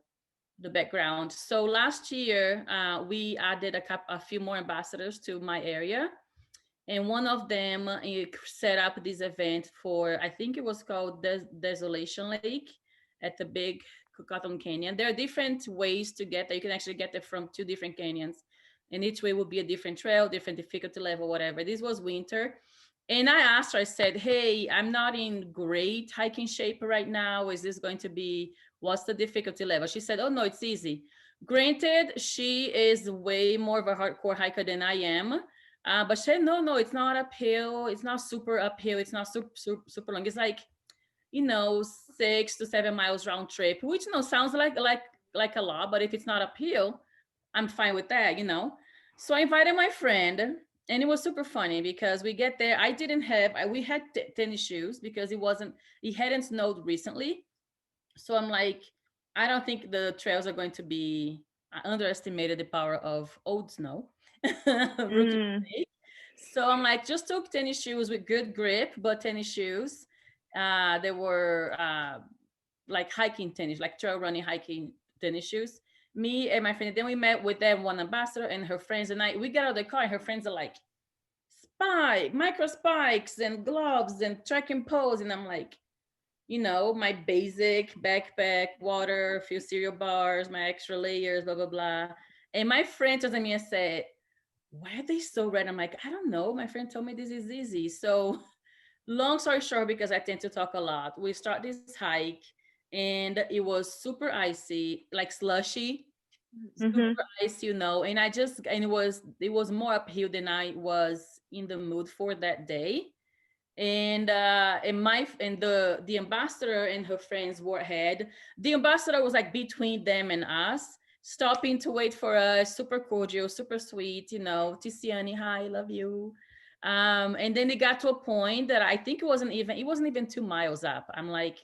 background. So last year, we added a few more ambassadors to my area. And one of them set up this event for, I think it was called Desolation Lake at the big Cotton Canyon. There are different ways to get there. You can actually get there from 2 different canyons. And each way will be a different trail, different difficulty level, whatever. This was winter. And I asked her, I said, hey, I'm not in great hiking shape right now. Is this going to be, what's the difficulty level? She said, oh, no, it's easy. Granted, she is way more of a hardcore hiker than I am. But she said, no, it's not uphill. It's not super uphill. It's not super long. It's like, 6 to 7 miles round trip, which, sounds like a lot. But if it's not uphill, I'm fine with that. So I invited my friend, and it was super funny because we get there. We had tennis shoes because it hadn't snowed recently. So I'm like, I don't think the trails are going to be, I underestimated the power of old snow. Rookie Mm. mistake. So I'm like, just took tennis shoes with good grip, but tennis shoes. They were like hiking tennis, like trail running hiking tennis shoes. Me and my friend, then we met with them, one ambassador and her friends, and we got out of the car, and her friends are like, micro spikes and gloves and trekking poles. And I'm like, my basic backpack, water, a few cereal bars, my extra layers, blah, blah, blah. And my friend turns to me and said, why are they so red? I'm like, I don't know. My friend told me this is easy. So long story short, because I tend to talk a lot, we start this hike and it was super icy, like slushy, Mm-hmm. super icy, and it was more uphill than I was in the mood for that day. And the ambassador and her friends were ahead. The ambassador was like between them and us, stopping to wait for us, super cordial, super sweet, Tiziani, hi, love you. And then it got to a point that I think it wasn't even 2 miles up. I'm like,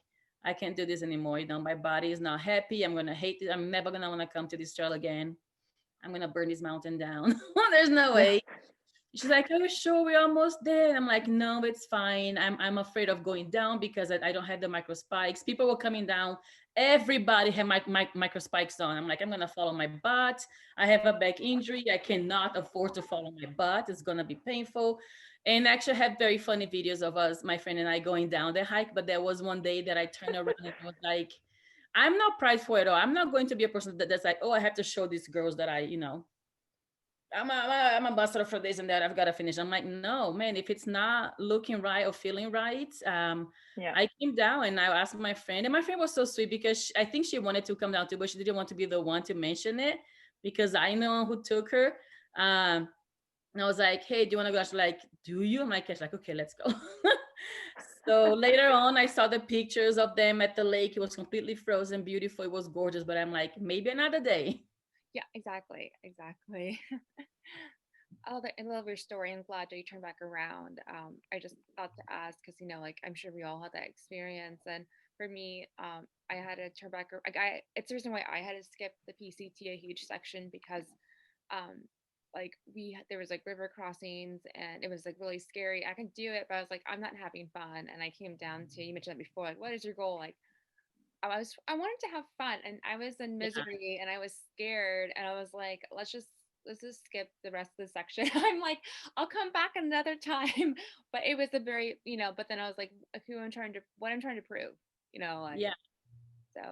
I can't do this anymore. My body is not happy. I'm gonna hate it. I'm never gonna want to come to this trail again. I'm gonna burn this mountain down. There's no Yeah. way. She's like, are you sure we're almost there? And I'm like, no, it's fine. I'm afraid of going down because I don't have the micro spikes. People were coming down. Everybody had my micro spikes on. I'm like, I'm gonna follow my butt. I have a back injury. I cannot afford to follow my butt. It's gonna be painful. And actually I have very funny videos of us, my friend and I, going down the hike. But there was one day that I turned around and was like, I'm not prideful at all. I'm not going to be a person that's like, oh, I have to show these girls that I'm a ambassador for this and that. I've got to finish. I'm like, no, man, if it's not looking right or feeling right, Yeah. I came down and I asked my friend, and my friend was so sweet because I think she wanted to come down too, but she didn't want to be the one to mention it because I know who took her. And I was like, hey, do you want to go? She's like, do you? I'm like, yes. Like, okay, let's go. So later on, I saw the pictures of them at the lake. It was completely frozen, beautiful. It was gorgeous. But I'm like, maybe another day. Yeah, exactly. Exactly. I love your story. I'm glad that you turned back around. I just thought to ask because like I'm sure we all had that experience, and for me, I had to turn back. Like it's the reason why I had to skip the PCT a huge section because, um, like there was like river crossings and it was like really scary. I could do it, but I was like I'm not having fun, and I came down to you mentioned that before. Like, what is your goal? Like I wanted to have fun and I was in Yeah. misery and I was scared and I was like, let's just skip the rest of the section. I'm like, I'll come back another time. But it was a very, but then I was like, who I'm trying to what I'm trying to prove, like Yeah. so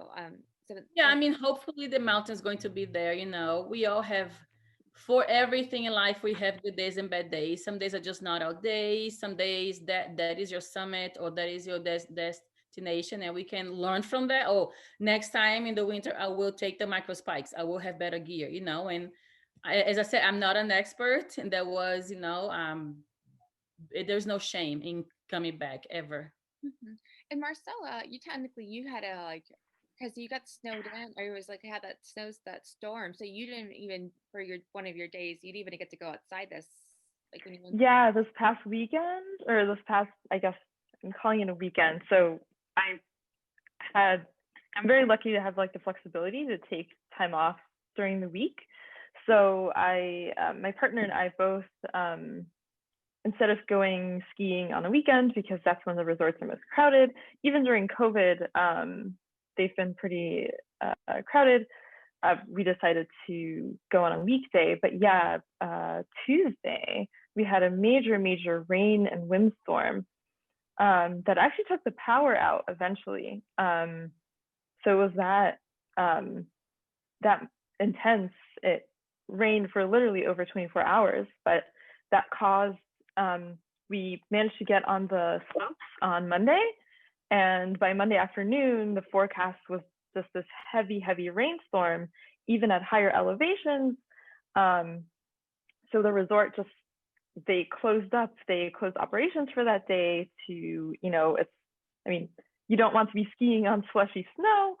so Yeah, I that's mean, hopefully the mountain's going to be there. We all have, for everything in life, we have good days and bad days. Some days are just not our days. Some days that is your summit or that is your destination, and we can learn from that. Oh, next time in the winter, I will take the micro spikes. I will have better gear, and as I said, I'm not an expert, and there was, there's no shame in coming back ever. Mhm. And Marcella, you had a like because you got snowed in or it was like had that storm. So you didn't even for your one of your days, you didn't even get to go outside this like when you went. Yeah, this past weekend, or this past, I guess I'm calling it a weekend. So I had, I'm very lucky to have like the flexibility to take time off during the week. So my partner and I both, instead of going skiing on the weekend, because that's when the resorts are most crowded, even during COVID, they've been pretty crowded. We decided to go on a weekday, but yeah, Tuesday, we had a major rain and windstorm that actually took the power out eventually. So it was that intense. It rained for literally over 24 hours, but that caused we managed to get on the slopes on Monday, and by Monday afternoon, the forecast was just this heavy rainstorm, even at higher elevations. Um, so the resort just they closed up. They closed operations for that day it's. I mean, you don't want to be skiing on slushy snow,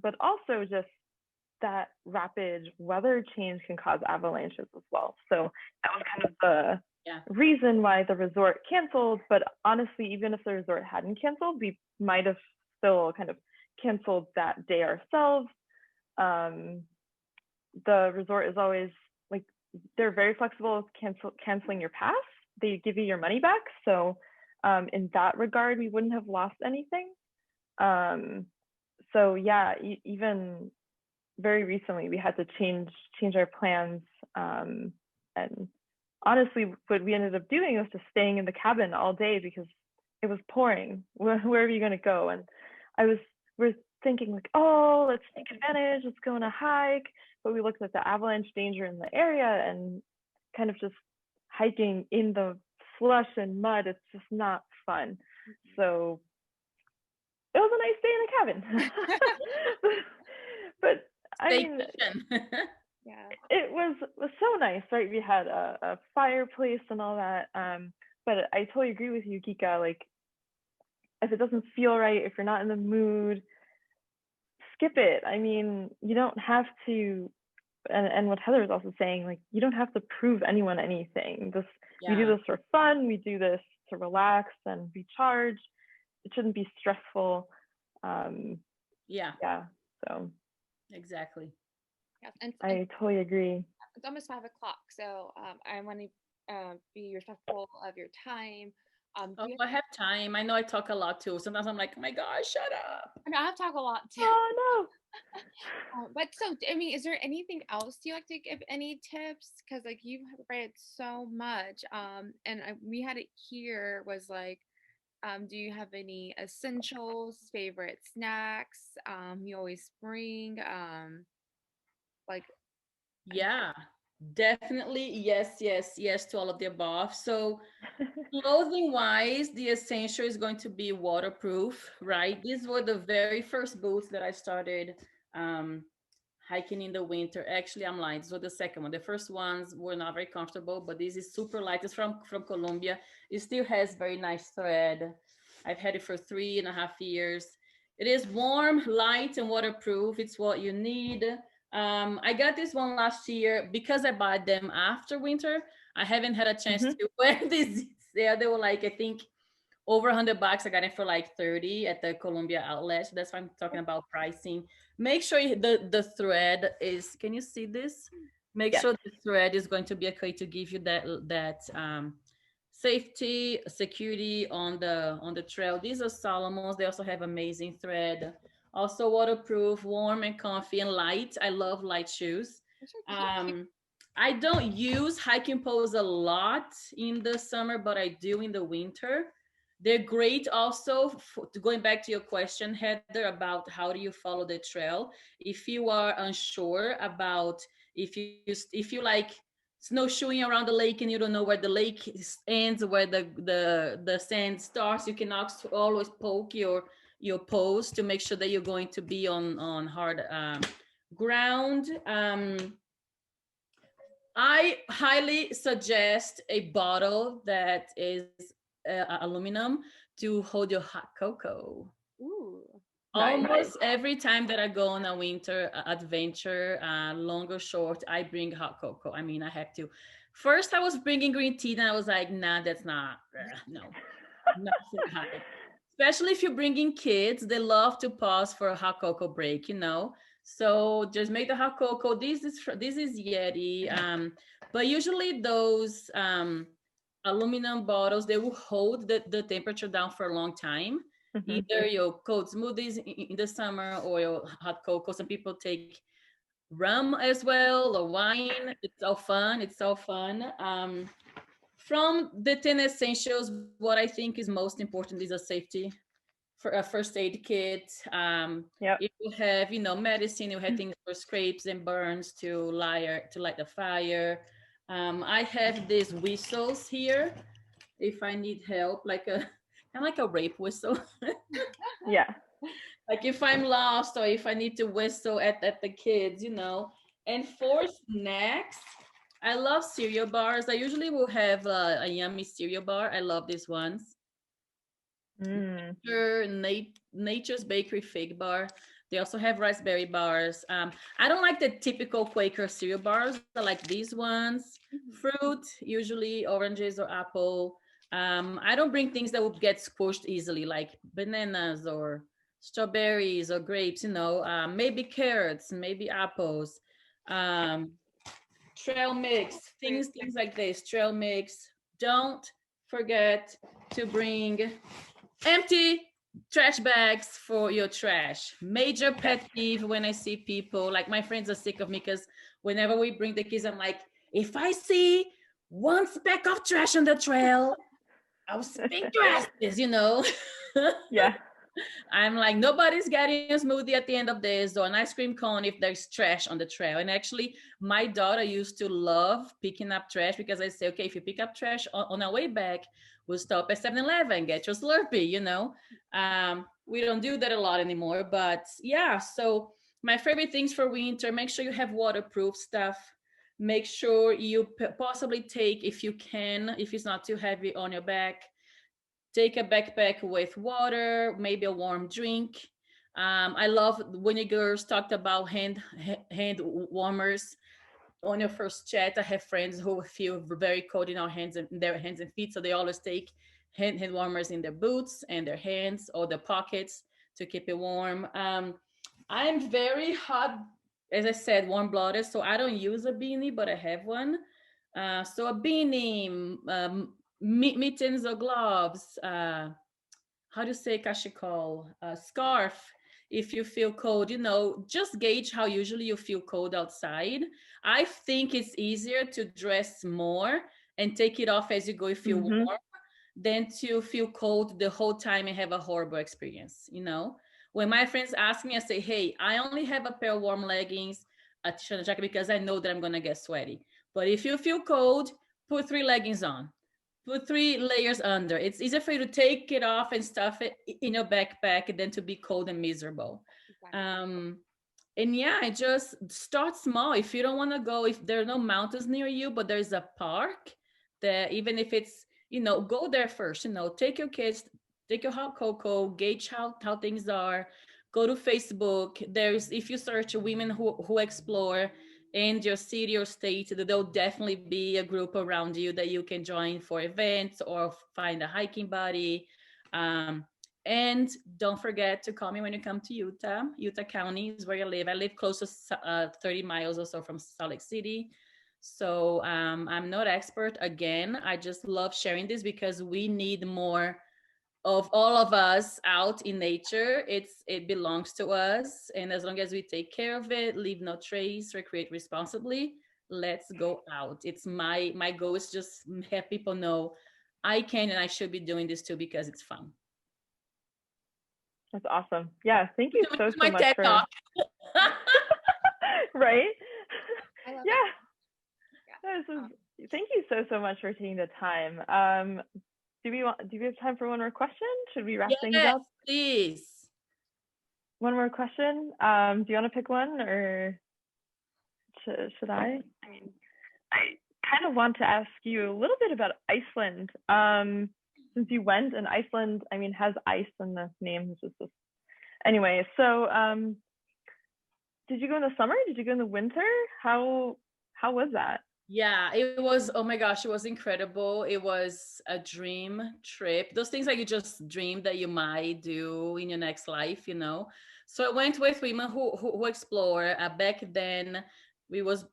but also just that rapid weather change can cause avalanches as well. So that was kind of the Yeah. reason why the resort canceled. But honestly, even if the resort hadn't canceled, we might have still kind of canceled that day ourselves. Um, the resort is always like they're very flexible with canceling your pass. They give you your money back. So in that regard, we wouldn't have lost anything. So yeah, even very recently we had to change our plans, and honestly what we ended up doing was just staying in the cabin all day because it was pouring. Where are you going to go? And we're thinking like, oh, let's take advantage, let's go on a hike, but we looked at the avalanche danger in the area and kind of just hiking in the slush and mud, it's just not fun. So it was a nice day in the cabin. But I mean, Yeah. it was so nice, right? We had a fireplace and all that. But I totally agree with you, Kika. Like, if it doesn't feel right, if you're not in the mood, skip it. I mean, you don't have to. And what Heather was also saying, like, you don't have to prove anyone anything. We do this for fun. We do this to relax and recharge. It shouldn't be stressful. Yeah. So Exactly. Yes, and I totally agree. It's almost 5 o'clock, so I want to be respectful of your time. I have time. I know I talk a lot too. Sometimes I'm like, oh my gosh, shut up. I mean, I have to talk a lot too. Oh no. But so, I mean, is there anything else you like to give? Any tips? Because like you've read so much, and we had it here was like, do you have any essentials, favorite snacks? You always bring, like. Yeah, definitely. Yes to all of the above. So, clothing wise, the essential is going to be waterproof, right? These were the very first boots that I started um, hiking in the winter. Actually, I'm lying. So the second one, the first ones were not very comfortable, but this is super light. It's from Colombia. It still has very nice thread. I've had it for 3.5 years. It is warm, light, and waterproof. It's what you need. I got this one last year because I bought them after winter. I haven't had a chance Mm-hmm. to wear these. Yeah, they were like, I think over $100. I got it for like 30 at the Columbia outlet. So that's why I'm talking about pricing. Make sure the thread is, can you see this? Make Yes. sure the thread is going to be okay to give you that safety, security on the trail. These are Solomon's. They also have amazing thread. Also waterproof, warm and comfy and light. I love light shoes. Those are cute. Um, I don't use hiking poles a lot in the summer, but I do in the winter. They're great also, going back to your question, Heather, about how do you follow the trail. If you are unsure about if you like snowshoeing around the lake and you don't know where the lake ends, where the sand starts, you can always poke your post to make sure that you're going to be on hard ground. I highly suggest a bottle that is aluminum to hold your hot cocoa. Ooh. Nice. Almost every time that I go on a winter adventure, long or short, I bring hot cocoa. I mean, I have to. First, I was bringing green tea, and I was like, nah, that's not, no, not for the hike. Especially if you're bringing kids, they love to pause for a hot cocoa break, you know. So just make the hot cocoa. This is Yeti, but usually those aluminum bottles, they will hold the temperature down for a long time. Mm-hmm. Either your cold smoothies in the summer or your hot cocoa. Some people take rum as well or wine. It's all fun. It's all fun. From the 10 essentials, what I think is most important is a safety for a first aid kit. Yep. If you have, medicine, you have things for scrapes and burns to light the fire. I have these whistles here if I need help, like a kind of like a rape whistle. Yeah. Like if I'm lost or if I need to whistle at the kids, you know. And for snacks, I love cereal bars. I usually will have a yummy cereal bar. I love these ones. Mm. Nature's Bakery Fig Bar. They also have raspberry bars. I don't like the typical Quaker cereal bars. I like these ones. Mhm. Fruit, usually oranges or apple. I don't bring things that would get squished easily, like bananas or strawberries or grapes. Maybe carrots, maybe apples. Um, Trail mix, Great. things like this. Trail mix. Don't forget to bring empty trash bags for your trash. Major Yes. pet peeve when I see people, like my friends are sick of me because whenever we bring the kids, I'm like, if I see one speck of trash on the trail, I'll spank your asses. Yeah. I'm like, nobody's getting a smoothie at the end of this or an ice cream cone if there's trash on the trail. And actually, my daughter used to love picking up trash because I say, okay, if you pick up trash on our way back, we'll stop at 7-Eleven, get your Slurpee. We don't do that a lot anymore. But yeah, so my favorite things for winter, make sure you have waterproof stuff. Make sure you possibly take, if you can, if it's not too heavy on your back, take a backpack with water, maybe a warm drink. I love when you girls talked about hand warmers on your first chat. I have friends who feel very cold in their hands and feet, so they always take hand warmers in their boots and their hands or their pockets to keep it warm. I'm very hot, as I said, warm blooded, so I don't use a beanie, but I have one. So a beanie, mittens or gloves, how do you say kashikol, scarf if you feel cold, just gauge how usually you feel cold outside. I think it's easier to dress more and take it off as you go if you Mm-hmm. warm than to feel cold the whole time and have a horrible experience. When my friends ask me, I say, hey, I only have a pair of warm leggings, a t-shirt and a jacket because I know that I'm going to get sweaty. But if you feel cold, put 3 leggings on, put 3 layers under. It's easier for you to take it off and stuff it in your backpack than to be cold and miserable. Exactly. Um, And yeah, I just start small. If you don't want to go, if there are no mountains near you, but there's a park, that even if it's, go there first, take your kids, take your hot cocoa, gauge how things are, go to Facebook. There's, if you search women who explore in your city or state, there'll definitely be a group around you that you can join for events or find a hiking buddy. And don't forget to call me when you come to Utah. Utah County is where I live. I live close to 30 miles or so from Salt Lake City. So I'm not expert. Again, I just love sharing this because we need more of all of us out in nature. It belongs to us. And as long as we take care of it, leave no trace, recreate responsibly, let's go out. It's my goal is just have people know I can and I should be doing this too because it's fun. That's awesome. Yeah, thank you so my much TED for Talk. right. I love it. Yeah. Thank you so much for taking the time. Do we have time for one more question? Should we wrap things up? Please. One more question. Do you want to pick one, or should I? I mean, I kind of want to ask you a little bit about Iceland. Since you went, and Iceland, I mean, has ice in the name, which is just anyway. So, did you go in the summer? Did you go in the winter? How was that? Yeah, it was, oh my gosh, it was incredible. It was a dream trip. Those things that you just dream that you might do in your next life, So I went with women who explore. Back then, it was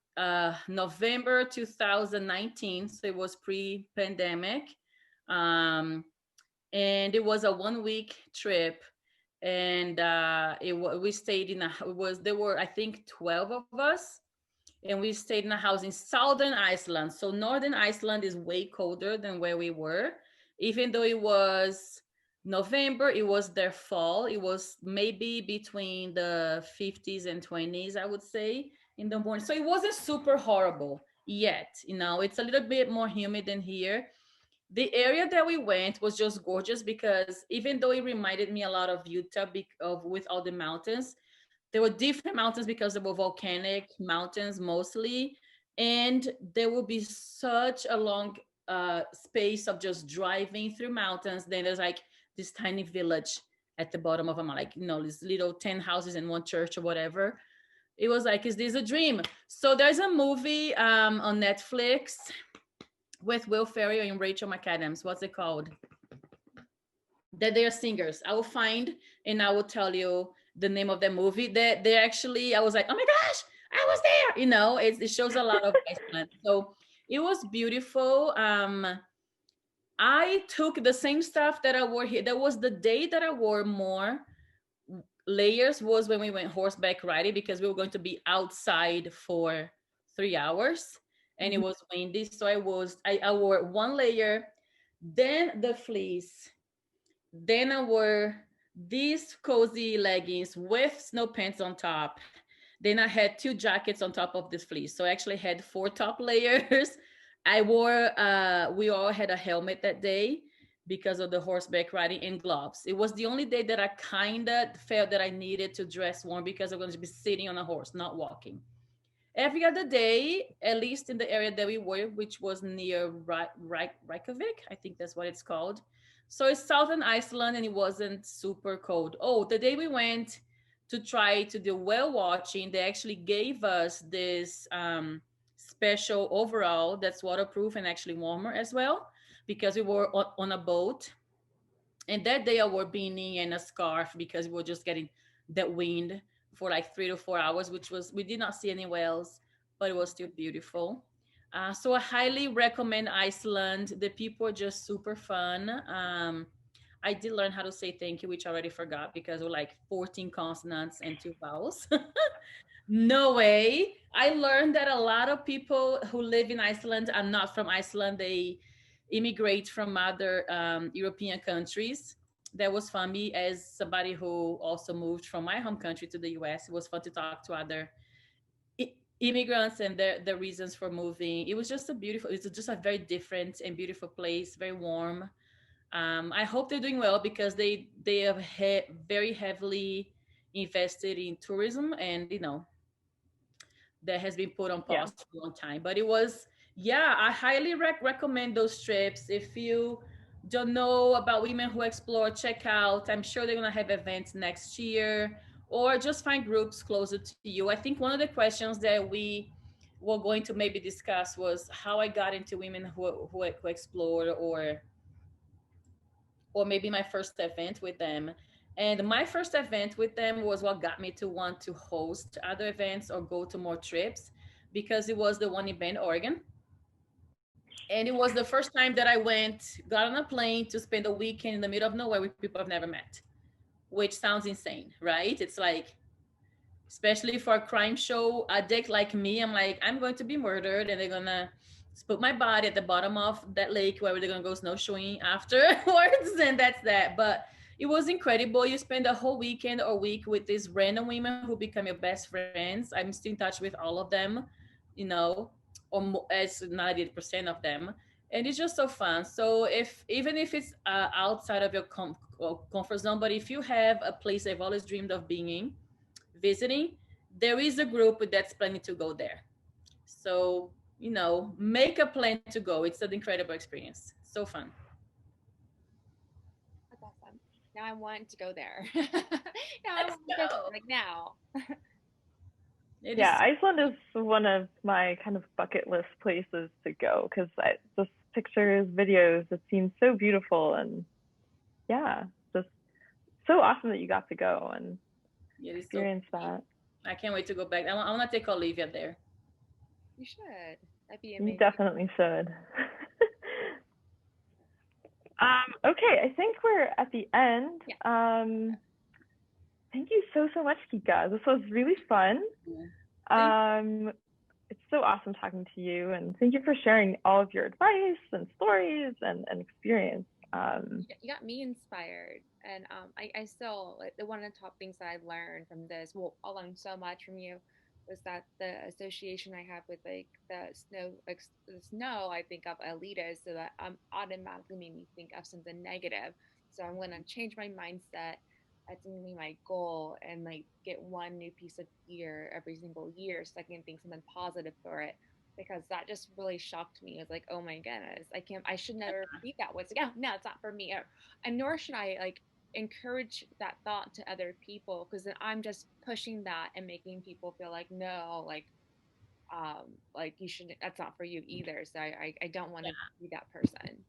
November 2019, so it was pre-pandemic. And it was a 1-week trip. And we stayed there were, I think, 12 of us. And we stayed in a house in southern Iceland. So northern Iceland is way colder than where we were. Even though it was November, it was their fall. It was maybe between the 50s and 20s, I would say, in the morning. So it wasn't super horrible yet. It's a little bit more humid than here. The area that we went was just gorgeous because even though it reminded me a lot of Utah with all the mountains, there were different mountains because they were volcanic mountains mostly. And there will be such a long space of just driving through mountains. Then there's like this tiny village at the bottom of them, like, these little 10 houses and one church or whatever. It was like, is this a dream? So there's a movie on Netflix with Will Ferrell and Rachel McAdams. What's it called? That they are singers. I will find and I will tell you the name of the movie. They actually, I was like, oh my gosh, I was there. It shows a lot of Iceland. So it was beautiful. I took the same stuff that I wore here. That was the day that I wore more layers, was when we went horseback riding, because we were going to be outside for 3 hours and it was windy. So I wore one layer, then the fleece, then I wore these cozy leggings with snow pants on top. Then I had 2 jackets on top of this fleece. So I actually had 4 top layers. We all had a helmet that day because of the horseback riding, and gloves. It was the only day that I kind of felt that I needed to dress warm because I'm going to be sitting on a horse, not walking. Every other day, at least in the area that we were, which was near Reykjavik, I think that's what it's called. So it's southern Iceland and it wasn't super cold. Oh, the day we went to try to do whale watching, they actually gave us this special overall that's waterproof and actually warmer as well, because we were on a boat. And that day I wore beanie and a scarf because we were just getting that wind for like 3 to 4 hours, we did not see any whales, but it was still beautiful. So I highly recommend Iceland. The people are just super fun. I did learn how to say thank you, which I already forgot because there were like 14 consonants and 2 vowels. No way. I learned that a lot of people who live in Iceland are not from Iceland. They immigrate from other European countries. That was fun. Me, as somebody who also moved from my home country to the US, it was fun to talk to other immigrants and their reasons for moving. It was just it's just a very different and beautiful place, very warm. I hope they're doing well because they have very heavily invested in tourism, and that has been put on Yeah. pause for a long time. But it was, yeah, I highly recommend those trips. If you don't know about Women Who Explore, check out. I'm sure they're gonna have events next year, or just find groups closer to you. I think one of the questions that we were going to maybe discuss was how I got into Women who Explore, or maybe my first event with them. And my first event with them was what got me to want to host other events or go to more trips, because it was the one in Bend, Oregon. And it was the first time that I got on a plane to spend a weekend in the middle of nowhere with people I've never met, which sounds insane, right? It's like, especially for a crime show addict like me, I'm like, I'm going to be murdered and they're gonna put my body at the bottom of that lake where they're gonna go snowshoeing afterwards, and that's that. But it was incredible. You spend a whole weekend or week with these random women who become your best friends. I'm still in touch with all of them, you know, as 90% of them, and it's just so fun. So if even if it's outside of your comfort zone, but if you have a place I've always dreamed of being in, visiting, there is a group that's planning to go there. So, make a plan to go. It's an incredible experience. So fun. That's awesome. Now I want to go there. Now I Let's want to go go. like now. It Yeah, is. Iceland is one of my kind of bucket list places to go because just pictures, videos, it seems so beautiful, and yeah, just so awesome that you got to go and It is so. experience that. I can't wait to go back. I want to take Olivia there. You should. That'd be You amazing. definitely should. Okay, I think we're at the end. Yeah. Thank you so much, Kika. This was really fun. It's so awesome talking to you, and thank you for sharing all of your advice and stories and experience. You got me inspired, and I still like one of the top things that I learned from this. Well, I learned so much from you was that the association I have with like the snow, I think of Alita, so that automatically made me think of something negative. So I'm gonna change my mindset. That's gonna be my goal, and like get one new piece of gear every single year, so I can think something positive for it. Because that just really shocked me. It's like, oh my goodness, I should never be that way. It's like, oh, no, it's not for me. And nor should I like encourage that thought to other people, because then I'm just pushing that and making people feel like, no, like you shouldn't, that's not for you either. So I don't want to be that person.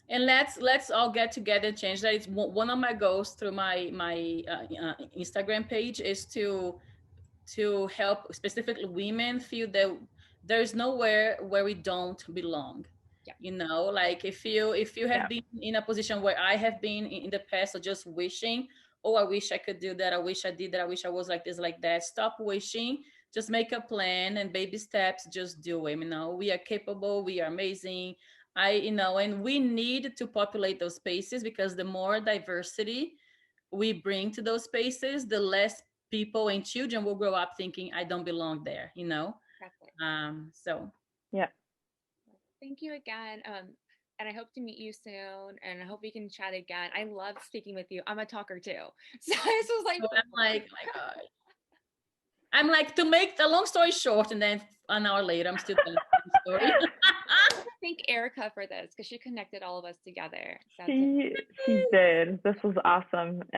And let's all get together and change that. It's one of my goals through my Instagram page is to help specifically women feel that there's nowhere where we don't belong. Yeah. Like if you have been in a position where I have been in the past, or just wishing, oh, I wish I could do that, I wish I did that, I wish I was like this, like that. Stop wishing. Just make a plan and baby steps. Just do it. We are capable, we are amazing. And we need to populate those spaces, because the more diversity we bring to those spaces, the less people and children will grow up thinking I don't belong there. Exactly. So yeah. Thank you again. And I hope to meet you soon, and I hope we can chat again. I love speaking with you. I'm a talker too. So this was like, I'm like, oh my God. I'm like, to make the long story short, and then an hour later, I'm still telling the story. thank Erica for this, because she connected all of us together. She did. This was awesome.